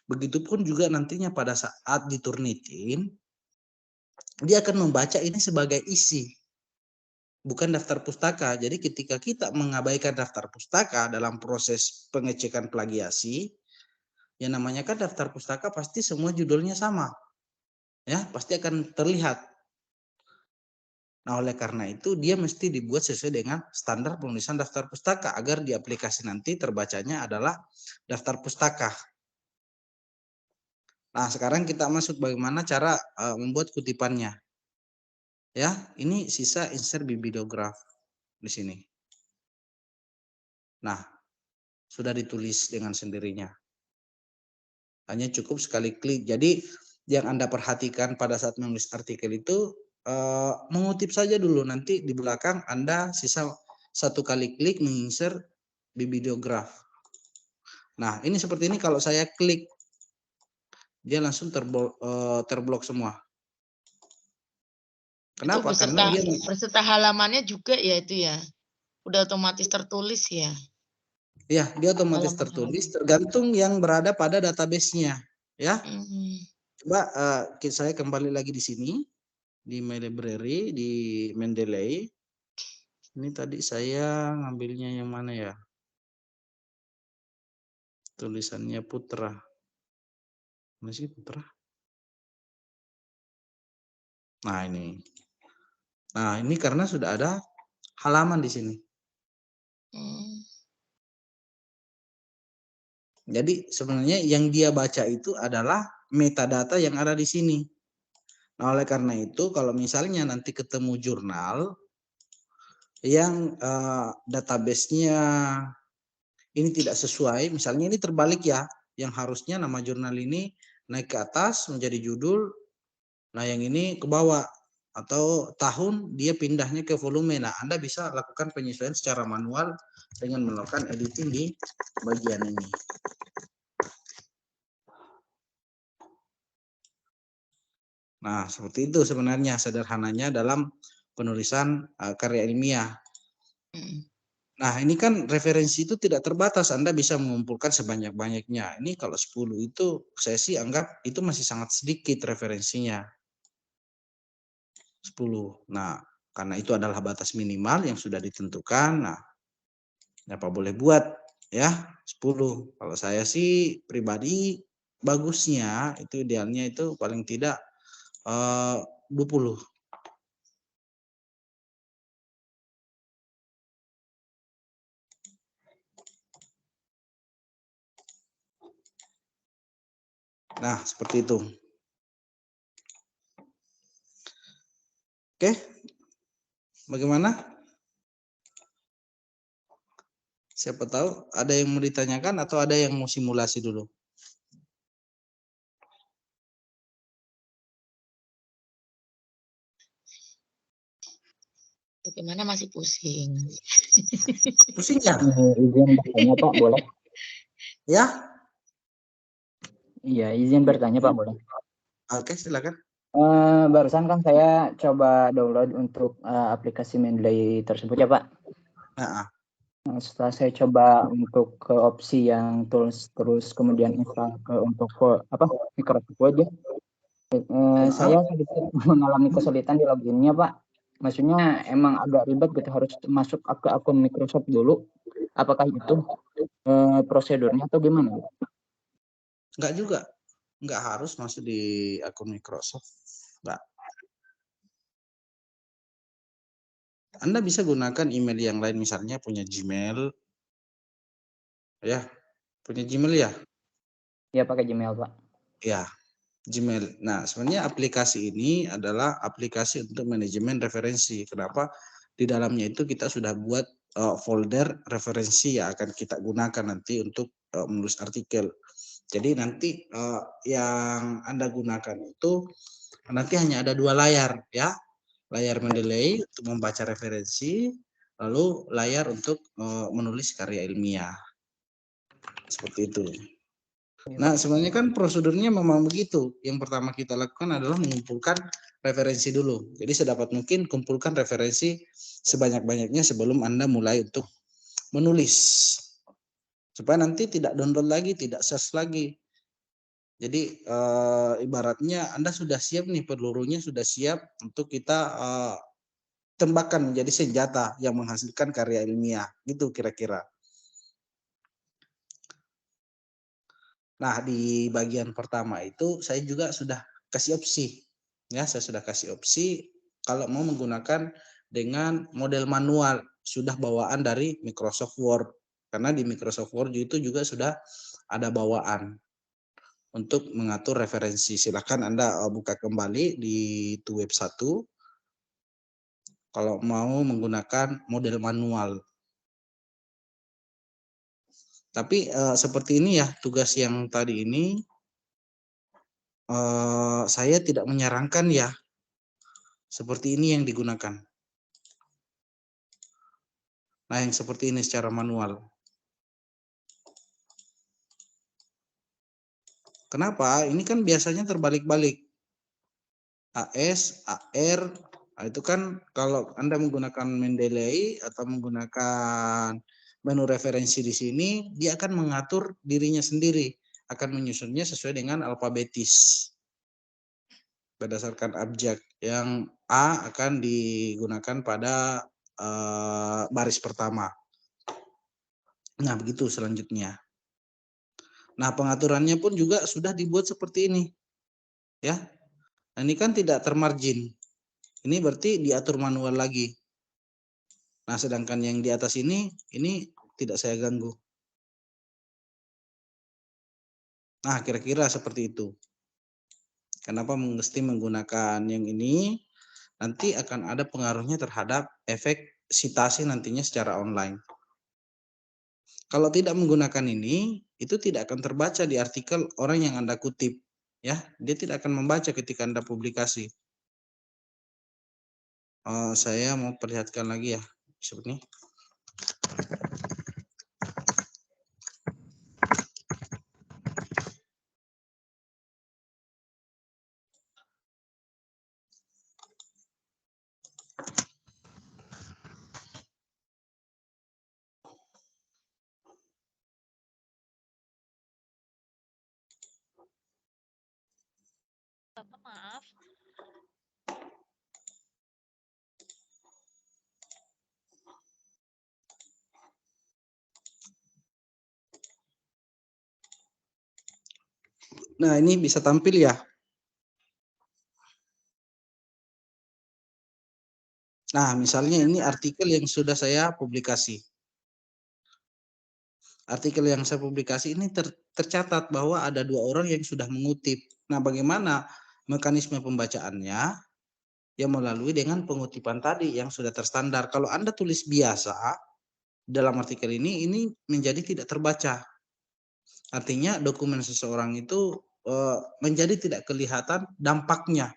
Begitupun juga nantinya pada saat diturnitin, dia akan membaca ini sebagai isi, bukan daftar pustaka. Jadi ketika kita mengabaikan daftar pustaka dalam proses pengecekan plagiasi, yang namanya kan daftar pustaka pasti semua judulnya sama. Ya, pasti akan terlihat. Nah, oleh karena itu dia mesti dibuat sesuai dengan standar penulisan daftar pustaka agar di aplikasi nanti terbacanya adalah daftar pustaka. Nah, sekarang kita masuk bagaimana cara membuat kutipannya. Ya, ini sisa insert bibliograph di sini. Nah, sudah ditulis dengan sendirinya. Hanya cukup sekali klik. Jadi yang Anda perhatikan pada saat menulis artikel itu mengutip saja dulu, nanti di belakang Anda sisa satu kali klik menginsert bibliograph. Nah, ini seperti ini kalau saya klik, dia langsung terblok semua. Kenapa? Itu Karena dia beserta halamannya juga ya itu ya. Udah otomatis tertulis ya. ya, dia otomatis Halaman-halaman. tertulis tergantung yang berada pada database-nya, ya. Coba saya kembali lagi di sini di My Library di Mendeley. Ini tadi saya ngambilnya yang mana ya? Tulisannya Putra. Mana sih Putra? Nah, ini. Nah, ini karena sudah ada halaman di sini. Jadi sebenarnya yang dia baca itu adalah metadata yang ada di sini. Nah, oleh karena itu kalau misalnya nanti ketemu jurnal yang database-nya ini tidak sesuai, misalnya ini terbalik ya, yang harusnya nama jurnal ini naik ke atas menjadi judul, nah yang ini ke bawah, atau tahun dia pindahnya ke volume. Nah, Anda bisa lakukan penyesuaian secara manual dengan melakukan editing di bagian ini. Nah, seperti itu sebenarnya sederhananya dalam penulisan karya ilmiah. Nah, ini kan referensi itu tidak terbatas, Anda bisa mengumpulkan sebanyak-banyaknya. Ini kalau 10 itu saya sih anggap itu masih sangat sedikit referensinya. 10. Nah, karena itu adalah batas minimal yang sudah ditentukan. Nah, apa boleh buat ya 10. Kalau saya sih pribadi bagusnya itu idealnya itu paling tidak 20. Nah, seperti itu. Oke. Bagaimana? Siapa tahu ada yang mau ditanyakan atau ada yang mau simulasi dulu? Bagaimana masih pusing. Pusing ya? Izin bertanya Pak, boleh? Ya? Iya, izin bertanya Pak, boleh? Oke, silakan. Barusan kan saya coba download untuk aplikasi Mendeley tersebut ya Pak. Nah, Setelah saya coba untuk ke opsi yang tools, terus kemudian install ke untuk Microsoft Word ya. Saya sedikit mengalami kesulitan di loginnya Pak. Maksudnya emang agak ribet gitu, harus masuk ke akun Microsoft dulu. Apakah itu prosedurnya atau gimana? enggak juga. Enggak harus masuk di akun Microsoft. Enggak. Anda bisa gunakan email yang lain, misalnya punya Gmail. Ya, punya Gmail ya? Ya, pakai Gmail Pak. Ya, Gmail. Nah, sebenarnya aplikasi ini adalah aplikasi untuk manajemen referensi. Kenapa? Di dalamnya itu kita sudah buat folder referensi yang akan kita gunakan nanti untuk menulis artikel. Jadi nanti yang Anda gunakan itu nanti hanya ada 2 layar ya. Layar Mendeley untuk membaca referensi, lalu layar untuk menulis karya ilmiah. Seperti itu. Nah, sebenarnya kan prosedurnya memang begitu. Yang pertama kita lakukan adalah mengumpulkan referensi dulu. Jadi sedapat mungkin kumpulkan referensi sebanyak-banyaknya sebelum Anda mulai untuk menulis. Supaya nanti tidak download lagi, tidak search lagi. Jadi ibaratnya Anda sudah siap nih, pelurunya sudah siap untuk kita tembakkan menjadi senjata yang menghasilkan karya ilmiah. Gitu kira-kira. Nah, di bagian pertama itu saya juga sudah kasih opsi. Ya, saya sudah kasih opsi kalau mau menggunakan dengan model manual, sudah bawaan dari Microsoft Word. Karena di Microsoft Word itu juga sudah ada bawaan untuk mengatur referensi. Silakan Anda buka kembali di web 1 kalau mau menggunakan model manual. Tapi seperti ini ya, tugas yang tadi ini saya tidak menyarankan ya seperti ini yang digunakan. Nah, yang seperti ini secara manual. Kenapa? Ini kan biasanya terbalik-balik. AS, AR, nah itu kan kalau Anda menggunakan Mendeley atau menggunakan menu referensi di sini, dia akan mengatur dirinya sendiri, akan menyusunnya sesuai dengan alfabetis. Berdasarkan abjad, yang A akan digunakan pada baris pertama. Nah, begitu selanjutnya. Nah, pengaturannya pun juga sudah dibuat seperti ini. Ya. Nah, ini kan tidak termargin. Ini berarti diatur manual lagi. Nah, sedangkan yang di atas ini tidak saya ganggu. Nah, kira-kira seperti itu. Kenapa mesti menggunakan yang ini? Nanti akan ada pengaruhnya terhadap efek sitasi nantinya secara online. Kalau tidak menggunakan ini, itu tidak akan terbaca di artikel orang yang Anda kutip. Ya, dia tidak akan membaca ketika Anda publikasi. Saya mau perlihatkan lagi ya, seperti ini. Bapak maaf. Nah, ini bisa tampil ya. Nah, misalnya ini artikel yang sudah saya publikasi. Artikel yang saya publikasi ini tercatat bahwa ada 2 orang yang sudah mengutip. Nah, bagaimana mekanisme pembacaannya? Ya melalui dengan pengutipan tadi yang sudah terstandar. Kalau Anda tulis biasa dalam artikel ini menjadi tidak terbaca. Artinya dokumen seseorang itu menjadi tidak kelihatan dampaknya.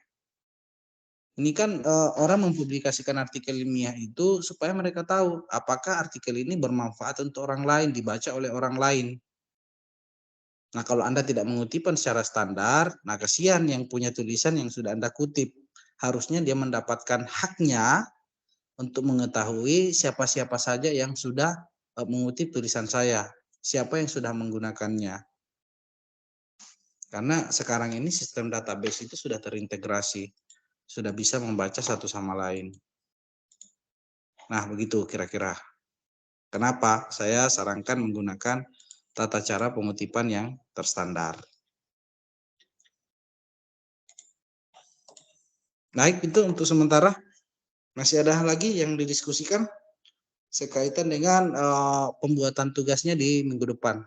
Ini kan orang mempublikasikan artikel ilmiah itu supaya mereka tahu apakah artikel ini bermanfaat untuk orang lain, dibaca oleh orang lain. Nah, kalau Anda tidak mengutipkan secara standar, nah kasihan yang punya tulisan yang sudah Anda kutip. Harusnya dia mendapatkan haknya untuk mengetahui siapa-siapa saja yang sudah mengutip tulisan saya, siapa yang sudah menggunakannya. Karena sekarang ini sistem database itu sudah terintegrasi, sudah bisa membaca satu sama lain. Nah, begitu kira-kira. Kenapa saya sarankan menggunakan tata cara pengutipan yang terstandar. Baik, itu untuk sementara. Masih ada lagi yang didiskusikan sekaitan dengan pembuatan tugasnya di minggu depan.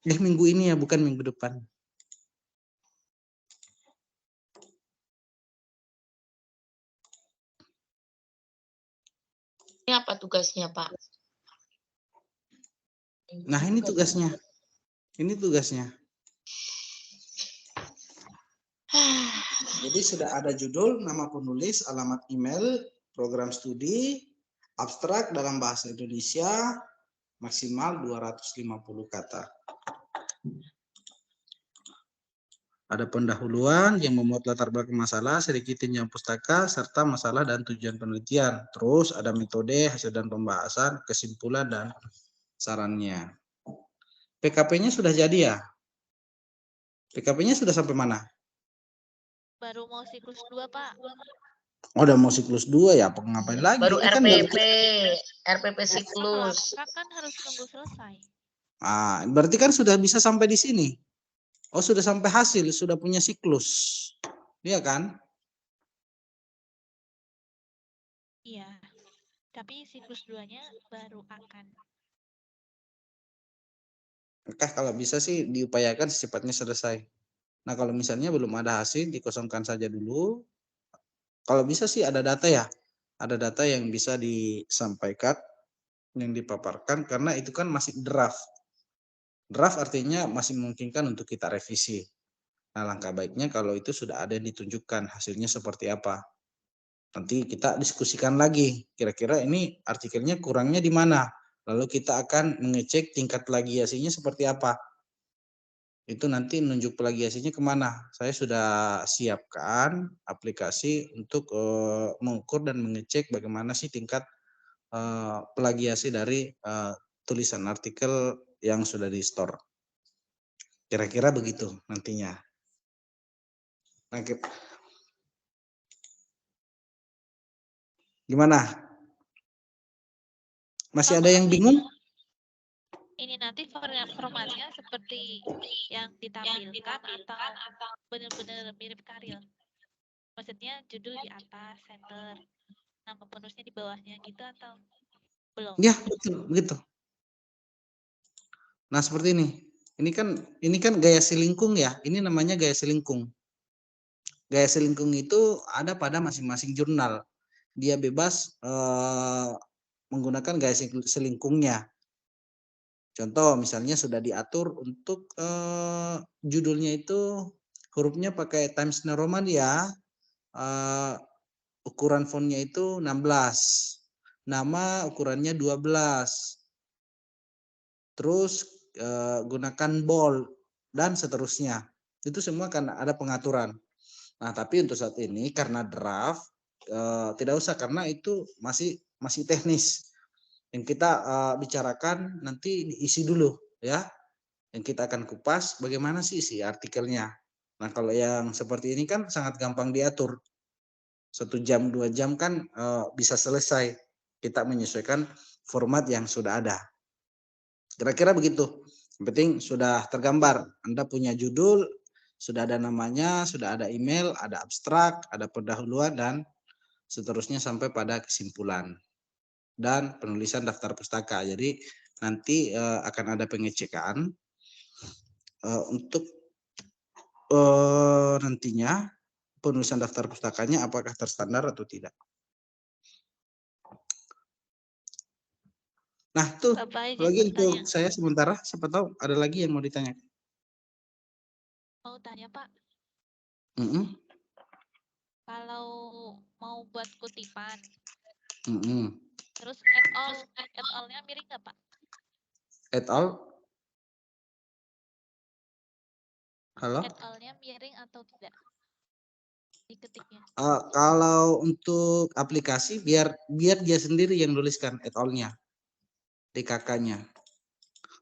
Minggu ini ya, bukan minggu depan. Ini apa tugasnya, Pak? Nah, ini tugasnya. Ini tugasnya. Jadi sudah ada judul, nama penulis, alamat email, program studi, abstrak dalam bahasa Indonesia, maksimal 250 kata. Ada pendahuluan yang memuat latar belakang masalah, sedikit tinjauan pustaka, serta masalah dan tujuan penelitian. Terus ada metode, hasil dan pembahasan, kesimpulan, dan sarannya. PKP-nya sudah jadi ya? PKP-nya sudah sampai mana? Baru mau siklus 2, Pak. Oh, udah mau siklus 2 ya? Ngapain lagi? Baru Ini RPP, kan RPP siklus. Kan harus nunggu selesai. Berarti kan sudah bisa sampai di sini. Oh, sudah sampai hasil, sudah punya siklus. Iya kan? Iya. Tapi siklus 2-nya baru akan. Maka kalau bisa sih diupayakan secepatnya selesai. Nah, kalau misalnya belum ada hasil, dikosongkan saja dulu. Kalau bisa sih ada data ya. Ada data yang bisa disampaikan, yang dipaparkan, karena itu kan masih draft. Draft artinya masih memungkinkan untuk kita revisi. Nah, langkah baiknya kalau itu sudah ada yang ditunjukkan hasilnya seperti apa. Nanti kita diskusikan lagi, kira-kira ini artikelnya kurangnya di mana. Lalu kita akan mengecek tingkat plagiasinya seperti apa. Itu nanti nunjuk plagiasinya kemana. Saya sudah siapkan aplikasi untuk mengukur dan mengecek bagaimana sih tingkat plagiasi dari tulisan artikel yang sudah di store. Kira-kira begitu nantinya. Nah, gimana? Masih ada yang bingung? Ini nanti formatnya seperti yang ditampilkan atau benar-benar mirip karya? Maksudnya judul di atas, center, nama penulisnya di bawahnya gitu atau belum? Ya, betul, begitu. Nah, seperti ini. Ini kan gaya selingkung ya. Ini namanya gaya selingkung. Gaya selingkung itu ada pada masing-masing jurnal. Dia bebas menggunakan gaya selingkungnya. Contoh misalnya sudah diatur untuk judulnya itu hurufnya pakai Times New Roman ya. Ukuran fontnya itu 16. Nama ukurannya 12. Terus gunakan bold dan seterusnya. Itu semua kan ada pengaturan. Nah, tapi untuk saat ini karena draft tidak usah karena itu masih teknis. Yang kita bicarakan nanti diisi dulu ya. Yang kita akan kupas bagaimana sih isi artikelnya. Nah, kalau yang seperti ini kan sangat gampang diatur. 1 jam 2 jam kan bisa selesai. Kita menyesuaikan format yang sudah ada. Kira-kira begitu. Yang penting sudah tergambar. Anda punya judul, sudah ada namanya, sudah ada email, ada abstrak, ada pendahuluan dan seterusnya sampai pada kesimpulan dan penulisan daftar pustaka. Jadi nanti akan ada pengecekan untuk nantinya penulisan daftar pustakanya apakah terstandar atau tidak. Nah, tuh lagi untuk saya sementara, siapa tahu ada lagi yang mau ditanya. Mau tanya, Pak. Kalau mau buat kutipan, terus et al-nya miring nggak, Pak? Et al? Halo? Et al-nya miring atau tidak? Diketiknya. Kalau untuk aplikasi biar dia sendiri yang nuliskan et al-nya di kakaknya.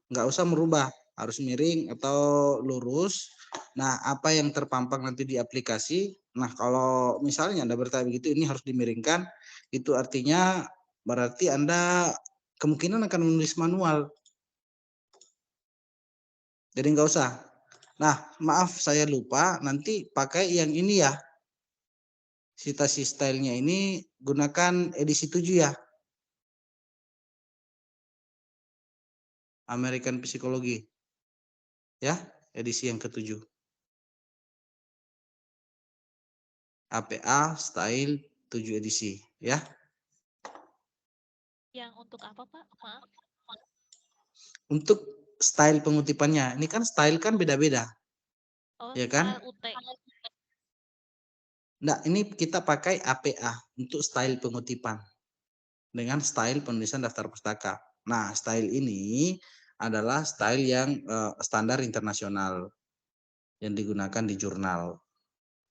Nggak usah merubah, harus miring atau lurus. Nah, apa yang terpampang nanti di aplikasi, nah kalau misalnya Anda bertanya begitu, ini harus dimiringkan, itu artinya berarti Anda kemungkinan akan menulis manual. Jadi nggak usah. Nah, maaf saya lupa, nanti pakai yang ini ya. Citasi stylenya ini gunakan edisi 7 ya. American Psychology. Ya, edisi yang ke-7. APA style 7 edisi ya. Yang untuk apa, Pak? Maaf. Untuk style pengutipannya. Ini kan style kan beda-beda. Oh, ya kan? UT. Nah, ini kita pakai APA untuk style pengutipan. Dengan style penulisan daftar pustaka. Nah, style ini adalah style yang standar internasional yang digunakan di jurnal.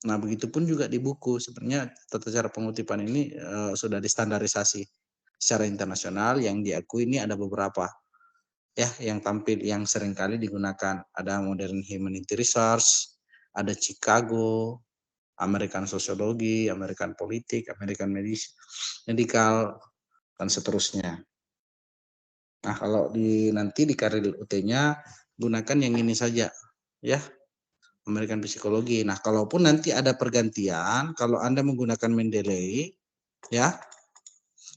Nah, begitupun juga di buku. Sebenarnya tata cara pengutipan ini sudah distandarisasi secara internasional, yang diakui ini ada beberapa ya yang tampil yang seringkali digunakan. Ada Modern Humanity Research, ada Chicago, American Sociology, American Politik, American Medical, dan seterusnya. Nah, kalau nanti di karir UT-nya gunakan yang ini saja ya. American Psikologi. Nah, kalaupun nanti ada pergantian, kalau Anda menggunakan Mendeley, ya,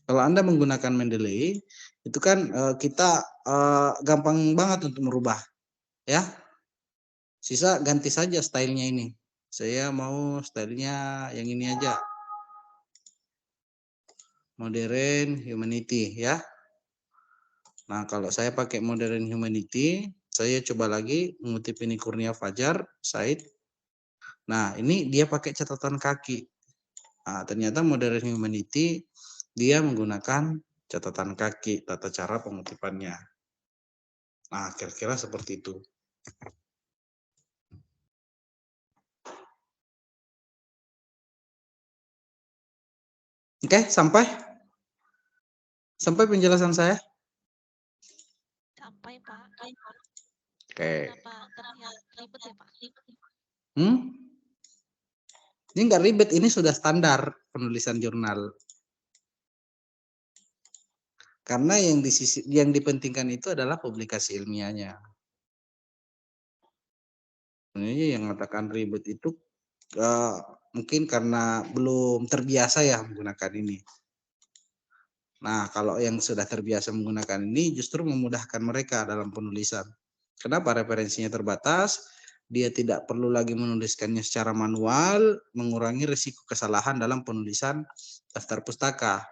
kalau Anda menggunakan Mendeley, itu kan kita gampang banget untuk merubah, ya. Sisa ganti saja stylenya ini. Saya mau stylenya yang ini aja. Modern Humanity, ya. Nah, kalau saya pakai Modern Humanity, saya coba lagi mengutip ini Kurnia Fajar, Said. Nah, ini dia pakai catatan kaki. Nah, ternyata Modern Humanity dia menggunakan catatan kaki, tata cara pengutipannya. Nah, kira-kira seperti itu. Oke, sampai penjelasan saya? Sampai, Pak. Oke. Kenapa terlihat ribet ya, Pak? Ini nggak ribet, ini sudah standar penulisan jurnal. Karena yang dipentingkan itu adalah publikasi ilmiahnya. Sebenarnya yang mengatakan ribet itu mungkin karena belum terbiasa ya menggunakan ini. Nah, kalau yang sudah terbiasa menggunakan ini justru memudahkan mereka dalam penulisan. Kenapa? Referensinya terbatas, dia tidak perlu lagi menuliskannya secara manual, mengurangi risiko kesalahan dalam penulisan daftar pustaka.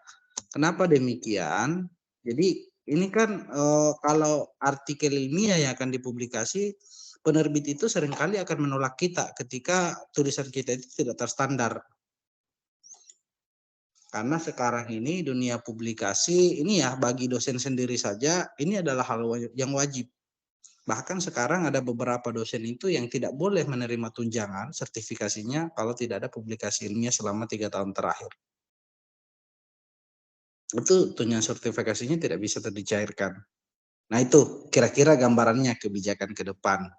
Kenapa demikian? Jadi ini kan kalau artikel ilmiah yang akan dipublikasi, penerbit itu seringkali akan menolak kita ketika tulisan kita itu tidak terstandar. Karena sekarang ini dunia publikasi ini ya bagi dosen sendiri saja ini adalah hal yang wajib. Bahkan sekarang ada beberapa dosen itu yang tidak boleh menerima tunjangan sertifikasinya kalau tidak ada publikasi ilmiah selama 3 tahun terakhir. Itu tunjangan sertifikasinya tidak bisa dicairkan. Nah itu kira-kira gambarannya kebijakan ke depan.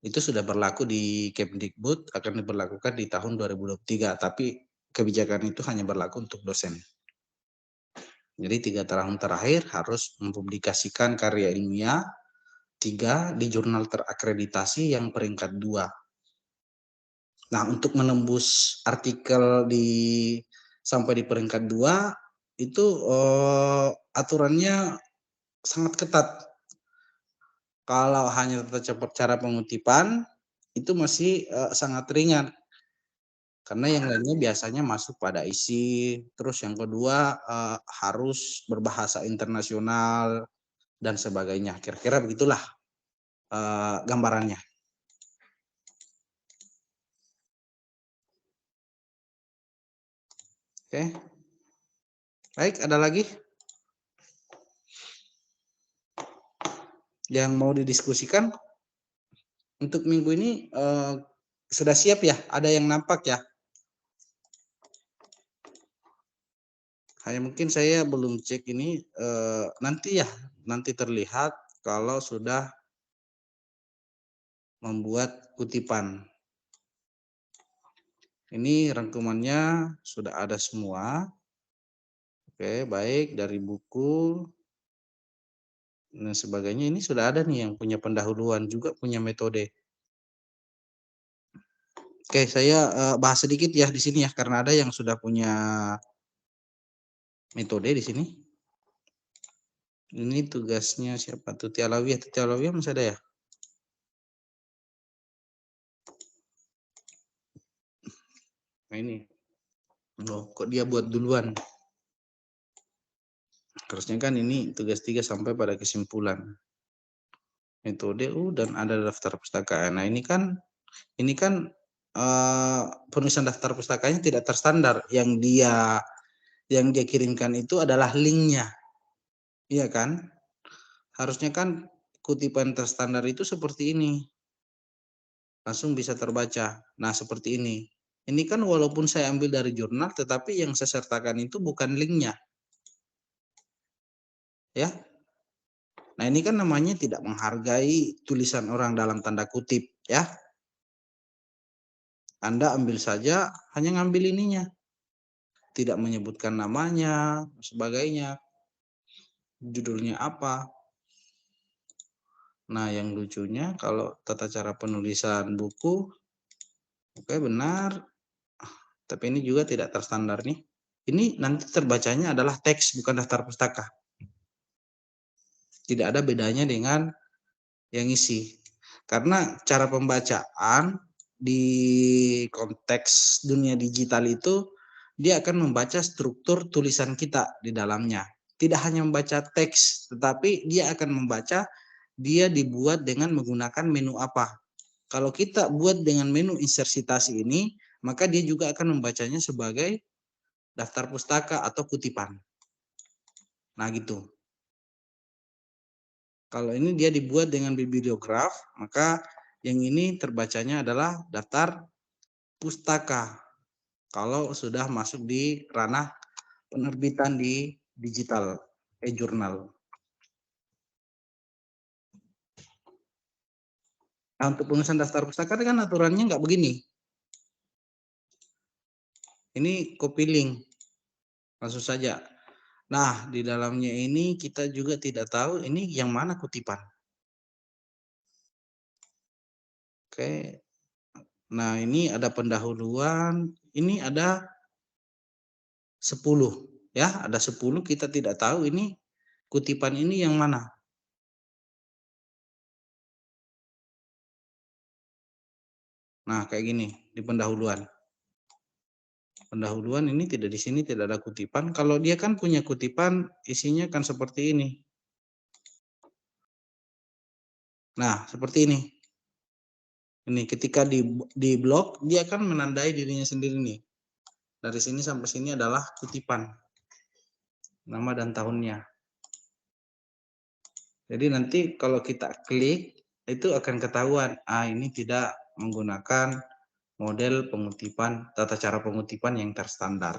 Itu sudah berlaku di Kemdikbud, akan diberlakukan di tahun 2023, tapi kebijakan itu hanya berlaku untuk dosen. Jadi 3 tahun terakhir harus mempublikasikan karya ilmiah, 3 di jurnal terakreditasi yang peringkat 2. Nah, untuk menembus artikel sampai di peringkat 2 itu aturannya sangat ketat. Kalau hanya tata cara pengutipan itu masih sangat ringan. Karena yang lainnya biasanya masuk pada isi, terus yang kedua harus berbahasa internasional dan sebagainya. Kira-kira begitulah gambarannya. Oke. Baik, ada lagi yang mau didiskusikan? Untuk minggu ini sudah siap ya? Ada yang nampak ya? Hanya mungkin saya belum cek ini nanti terlihat kalau sudah membuat kutipan. Ini rangkumannya sudah ada semua. Oke, baik dari buku dan sebagainya ini sudah ada nih yang punya pendahuluan juga punya metode. Oke, saya bahas sedikit ya di sini ya karena ada yang sudah punya metode di sini. Ini tugasnya siapa? Tuti Alawiyah masih ada ya? Nah ini. Loh, kok dia buat duluan? Harusnya kan ini tugas 3 sampai pada kesimpulan. Metode dan ada daftar pustaka. Nah, ini kan penulisan daftar pustakanya tidak terstandar. Yang dia kirimkan itu adalah linknya. Iya kan? Harusnya kan kutipan terstandar itu seperti ini. Langsung bisa terbaca. Nah, seperti ini. Ini kan walaupun saya ambil dari jurnal, tetapi yang saya sertakan itu bukan linknya. Ya. Nah, ini kan namanya tidak menghargai tulisan orang dalam tanda kutip. Ya. Anda ambil saja, hanya ngambil ininya. Tidak menyebutkan namanya, sebagainya. Judulnya apa. Nah, yang lucunya kalau tata cara penulisan buku, oke benar. Tapi ini juga tidak terstandar nih. Ini nanti terbacanya adalah teks, bukan daftar pustaka. Tidak ada bedanya dengan yang isi. Karena cara pembacaan di konteks dunia digital itu, dia akan membaca struktur tulisan kita di dalamnya. Tidak hanya membaca teks, tetapi dia akan membaca dia dibuat dengan menggunakan menu apa. Kalau kita buat dengan menu insertasi ini, maka dia juga akan membacanya sebagai daftar pustaka atau kutipan. Nah gitu. Kalau ini dia dibuat dengan bibliograf, maka yang ini terbacanya adalah daftar pustaka. Kalau sudah masuk di ranah penerbitan di digital, e-jurnal. Nah, untuk pengurusan daftar pustaka kan aturannya nggak begini. Ini copy link, langsung saja. Nah, di dalamnya ini kita juga tidak tahu ini yang mana kutipan. Oke. Nah, ini ada pendahuluan, ini ada 10 ya, ada 10 kita tidak tahu ini kutipan ini yang mana. Nah, kayak gini di pendahuluan. Pendahuluan ini tidak di sini tidak ada kutipan. Kalau dia kan punya kutipan, isinya kan seperti ini. Nah, seperti ini. Ini ketika di blok dia akan menandai dirinya sendiri nih. Dari sini sampai sini adalah kutipan. Nama dan tahunnya. Jadi nanti kalau kita klik itu akan ketahuan, ini tidak menggunakan model pengutipan, tata cara pengutipan yang terstandar.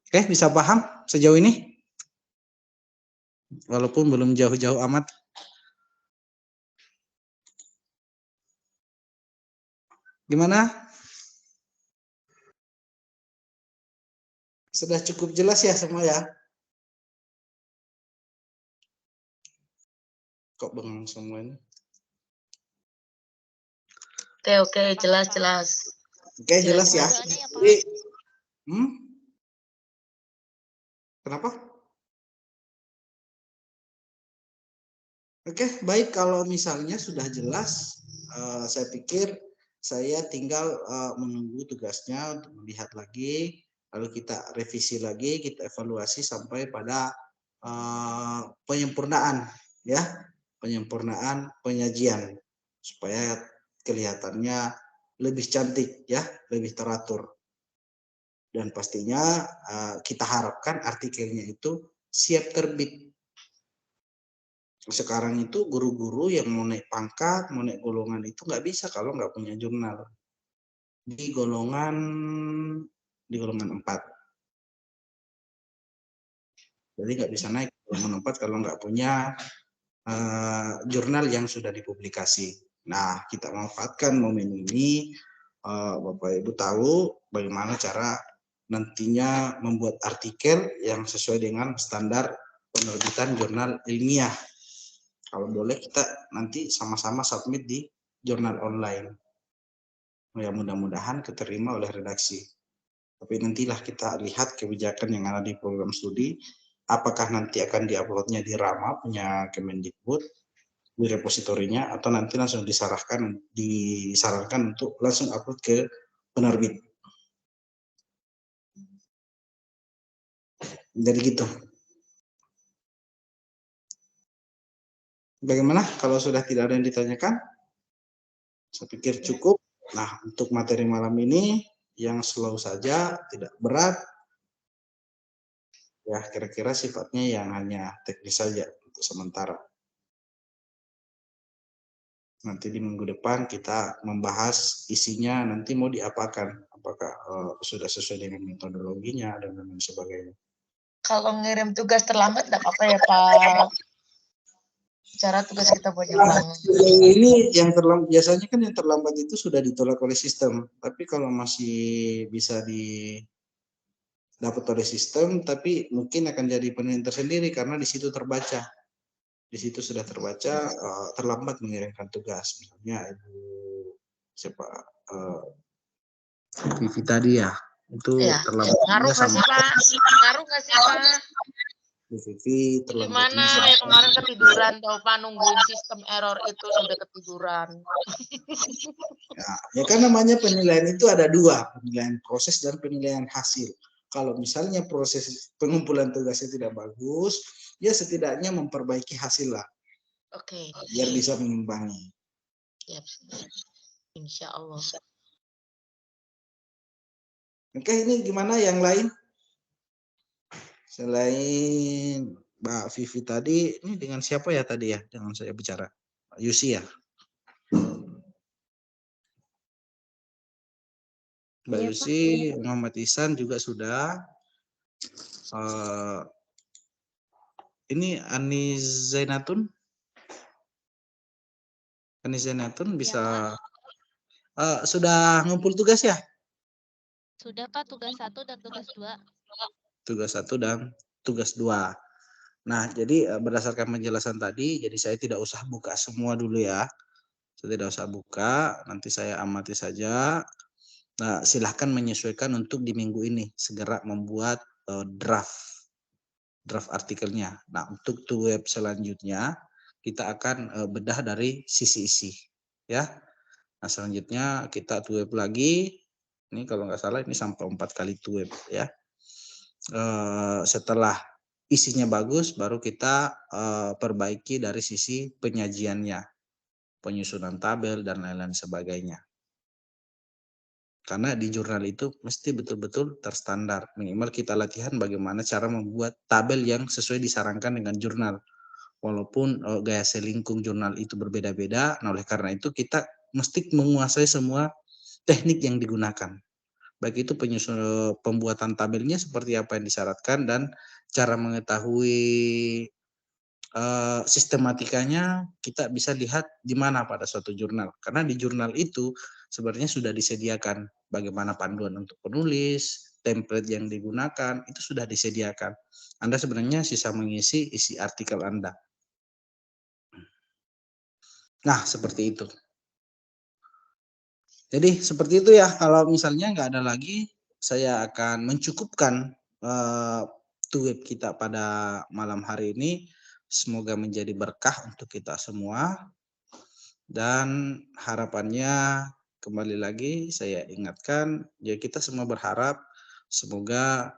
Oke, bisa paham sejauh ini? Walaupun belum jauh-jauh amat. Gimana? Sudah cukup jelas ya semua ya? Kok bengong semua ini? Oke, jelas. Oke, jelas ya. Doanya ya, Pak. Jadi, kenapa? Oke, baik kalau misalnya sudah jelas, saya pikir saya tinggal menunggu tugasnya untuk melihat lagi, lalu kita revisi lagi, kita evaluasi sampai pada penyempurnaan, ya, penyempurnaan penyajian supaya kelihatannya lebih cantik, ya, lebih teratur. Dan pastinya kita harapkan artikelnya itu siap terbit. Sekarang itu guru-guru yang mau naik pangkat, mau naik golongan itu nggak bisa kalau nggak punya jurnal. Di golongan 4. Jadi nggak bisa naik golongan 4 kalau nggak punya jurnal yang sudah dipublikasi. Nah, kita manfaatkan momen ini, Bapak Ibu tahu bagaimana cara nantinya membuat artikel yang sesuai dengan standar penerbitan jurnal ilmiah. Kalau boleh kita nanti sama-sama submit di jurnal online. Ya mudah-mudahan keterima oleh redaksi. Tapi nantilah kita lihat kebijakan yang ada di program studi. Apakah nanti akan diuploadnya di Rama punya Kemendikbud di repositorinya atau nanti langsung disarankan untuk langsung upload ke penerbit. Jadi gitu. Bagaimana kalau sudah tidak ada yang ditanyakan? Saya pikir cukup. Nah, untuk materi malam ini yang slow saja, tidak berat. Ya, kira-kira sifatnya yang hanya teknis saja untuk sementara. Nanti di minggu depan kita membahas isinya nanti mau diapakan. Apakah sudah sesuai dengan metodologinya dan lain sebagainya. Kalau ngirim tugas terlambat enggak apa-apa ya, Pak. Cara tugas kita banyak banget. Ini yang terlambat biasanya kan yang terlambat itu sudah ditolak oleh sistem. Tapi kalau masih bisa dapat oleh sistem, tapi mungkin akan jadi penilaian tersendiri karena di situ terbaca. Di situ sudah terbaca terlambat mengirimkan tugas. Misalnya Ibu siapa Vivi tadi ya, itu Ya. terlambat. Ngaruh nggak sih, Pak? Ngaruh nggak sih, Pak? Vivi terlambatnya. Gimana ya kemarin ketiduran tau Pak, nungguin sistem error itu sampai ketiduran. Ya kan namanya penilaian itu ada 2, penilaian proses dan penilaian hasil. Kalau misalnya proses pengumpulan tugasnya tidak bagus, ya setidaknya memperbaiki hasil lah. Oke. Biar bisa mengimbangi. Yep. Insya Allah. Oke, ini gimana yang lain? Selain Mbak Vivi tadi, ini dengan siapa ya tadi ya? Dengan saya bicara. Pak Yusi ya? Mbak Iya, Pak. Yusi, Muhammad Ihsan juga sudah. Ini Anis Zainatun. Anis Zainatun bisa sudah ngumpul tugas ya? Sudah Pak, tugas 1 dan tugas 2. Tugas 1 dan tugas 2. Nah, jadi berdasarkan penjelasan tadi, jadi saya tidak usah buka semua dulu ya. Saya tidak usah buka, nanti saya amati saja. Nah, silahkan menyesuaikan untuk di minggu ini. Segera membuat draft artikelnya. Nah, untuk web selanjutnya, kita akan bedah dari sisi isi. Ya. Nah, selanjutnya kita web lagi. Ini kalau nggak salah ini sampai 4 kali web ya. Setelah isinya bagus, baru kita perbaiki dari sisi penyajiannya, penyusunan tabel dan lain-lain sebagainya. Karena di jurnal itu mesti betul-betul terstandar. Minimal kita latihan bagaimana cara membuat tabel yang sesuai disarankan dengan jurnal. Walaupun gaya selingkung jurnal itu berbeda-beda, nah oleh karena itu kita mesti menguasai semua teknik yang digunakan. Baik itu pembuatan tabelnya seperti apa yang disyaratkan dan cara mengetahui sistematikanya kita bisa lihat di mana pada suatu jurnal. Karena di jurnal itu sebenarnya sudah disediakan bagaimana panduan untuk penulis, template yang digunakan, itu sudah disediakan. Anda sebenarnya sisa mengisi isi artikel Anda. Nah, seperti itu. Jadi seperti itu ya, kalau misalnya nggak ada lagi, saya akan mencukupkan web kita pada malam hari ini. Semoga menjadi berkah untuk kita semua. Dan harapannya kembali lagi saya ingatkan, ya kita semua berharap semoga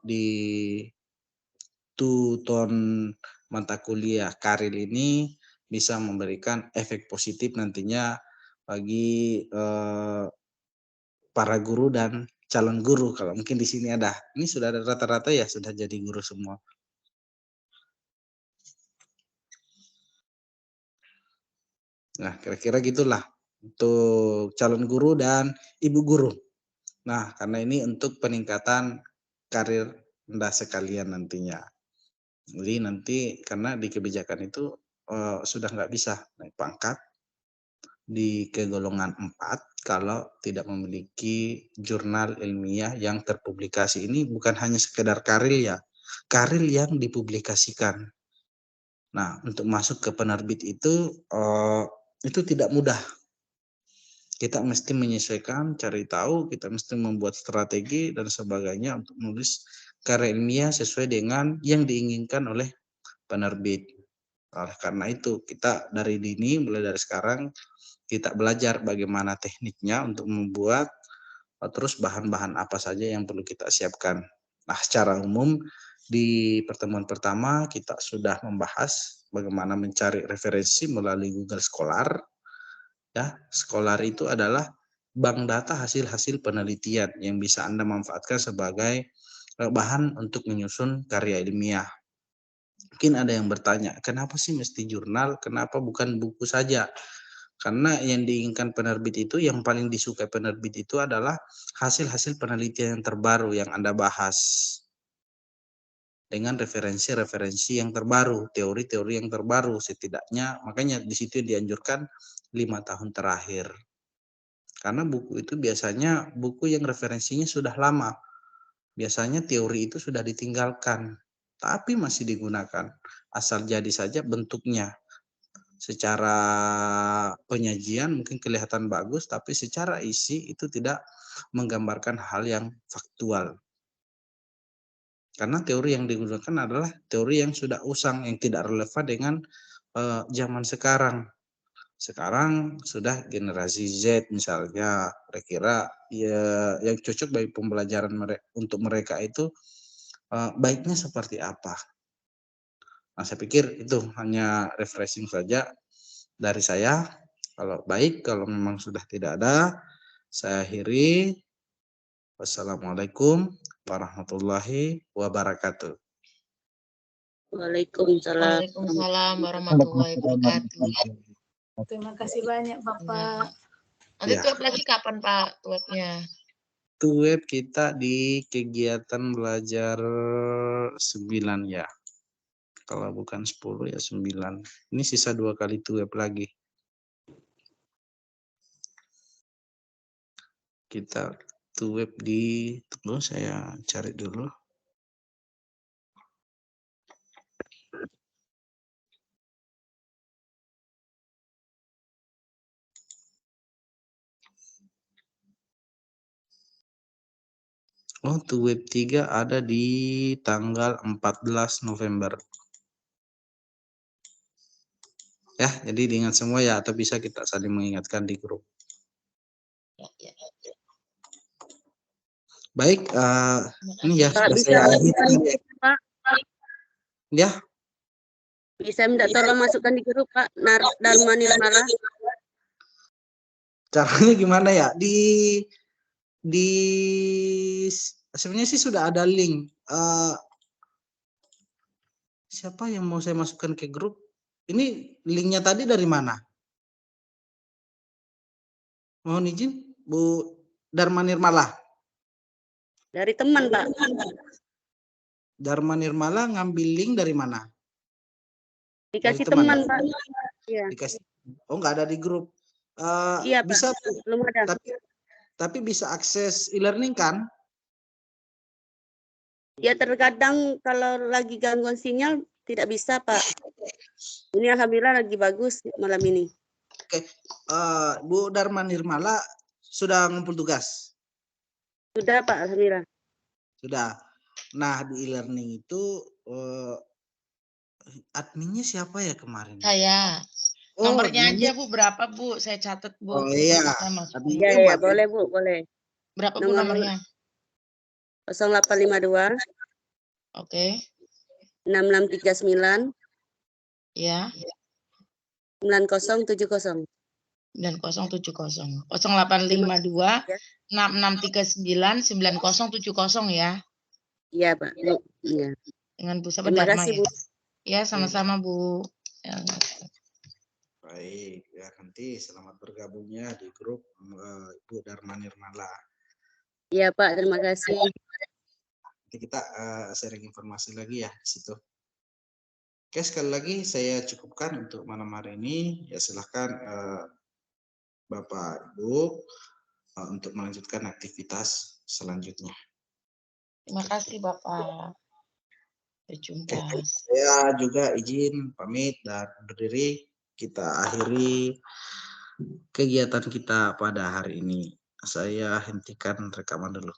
di ton mata kuliah karir ini bisa memberikan efek positif nantinya bagi para guru dan calon guru. Kalau mungkin di sini ada, ini sudah ada rata-rata ya sudah jadi guru semua. Nah, kira-kira gitulah untuk calon guru dan ibu guru. Nah, karena ini untuk peningkatan karir Anda sekalian nantinya. Jadi nanti karena di kebijakan itu sudah nggak bisa naik pangkat di kegolongan 4 kalau tidak memiliki jurnal ilmiah yang terpublikasi. Ini bukan hanya sekedar karir ya, karir yang dipublikasikan. Nah, untuk masuk ke penerbit itu tidak mudah. Kita mesti menyesuaikan, cari tahu, kita mesti membuat strategi dan sebagainya untuk menulis karya ilmiah sesuai dengan yang diinginkan oleh penerbit. Oleh karena itu, kita dari dini, mulai dari sekarang, kita belajar bagaimana tekniknya untuk membuat, terus bahan-bahan apa saja yang perlu kita siapkan. Nah, secara umum, di pertemuan pertama kita sudah membahas bagaimana mencari referensi melalui Google Scholar. Ya, Scholar itu adalah bank data hasil-hasil penelitian yang bisa Anda manfaatkan sebagai bahan untuk menyusun karya ilmiah. Mungkin ada yang bertanya, kenapa sih mesti jurnal? Kenapa bukan buku saja? Karena yang diinginkan penerbit itu, yang paling disukai penerbit itu adalah hasil-hasil penelitian yang terbaru yang Anda bahas. Dengan referensi-referensi yang terbaru, teori-teori yang terbaru setidaknya, makanya di situ dianjurkan 5 tahun terakhir. Karena buku itu biasanya buku yang referensinya sudah lama. Biasanya teori itu sudah ditinggalkan, tapi masih digunakan. Asal jadi saja bentuknya. Secara penyajian mungkin kelihatan bagus, tapi secara isi itu tidak menggambarkan hal yang faktual. Karena teori yang digunakan adalah teori yang sudah usang, yang tidak relevan dengan zaman sekarang. Sekarang sudah generasi Z misalnya, kira-kira ya yang cocok bagi pembelajaran untuk mereka itu baiknya seperti apa. Nah, saya pikir itu hanya refreshing saja dari saya. Kalau baik, kalau memang sudah tidak ada, saya akhiri. Wassalamualaikum warahmatullahi wabarakatuh. Waalaikumsalam. Waalaikumsalam warahmatullahi wabarakatuh. Terima kasih banyak Bapak. Nanti Ya. tuap lagi kapan Pak tuapnya? Tuweb kita di kegiatan belajar 9 ya. Kalau bukan 10 ya 9. Ini sisa 2 kali tuweb lagi. Kita tuweb di, tunggu saya cari dulu. Oh, tuweb 3 ada di tanggal 14 November. Ya, jadi diingat semua ya, atau bisa kita saling mengingatkan di grup. Ya. Baik, ini ya Pak, sudah bisa saya masukkan di akhiri. grup, Pak. Ya, Bisa minta tolong masukkan di grup, Pak. Dharma Nirmala. caranya gimana ya? Di sebenarnya sih sudah ada link. Siapa yang mau saya masukkan ke grup? Ini linknya tadi dari mana? Mohon izin, Bu Dharma Nirmala. Dari teman, Pak. Dharma Nirmala ngambil link dari mana? Dikasih Dari teman, teman, ya? Pak. Iya. Dikasih. Oh, nggak ada di grup. Iya, Pak. Bisa, Belum ada. tapi bisa akses e-learning kan? Ya, terkadang kalau lagi gangguan sinyal tidak bisa, Pak. Ini alhamdulillah lagi bagus malam ini. Oke, Bu Dharma Nirmala sudah ngumpul tugas? Sudah, Pak, alhamdulillah. Sudah. Nah, di e-learning itu adminnya siapa ya kemarin? Saya. Oh, Nomornya adminnya- aja Bu, berapa Bu? Saya catat Bu. Oh iya. Saya masukin. Adminnya Iya, Mbak- boleh, Bu, boleh. Berapa Bu Nomor- nomornya? 0852 Oke. 6639 Ya. 9070. 9070. 0852 6639 9070 ya. Iya, Pak. Bu. Iya. Dengan Bu siapa Terima Dharma kasih, ya? Bu. Ya, sama-sama Bu. Ya. Baik, ya nanti selamat bergabungnya di grup Bu Dharma Nirmala. Iya, Pak, terima kasih. Nanti kita sharing informasi lagi ya di situ. Oke, sekali lagi saya cukupkan untuk malam hari ini. Ya silahkan Bapak Ibu untuk melanjutkan aktivitas selanjutnya. Terima kasih Bapak. Sampai jumpa. Saya juga izin pamit dan berdiri. Kita akhiri kegiatan kita pada hari ini. Saya hentikan rekaman dulu.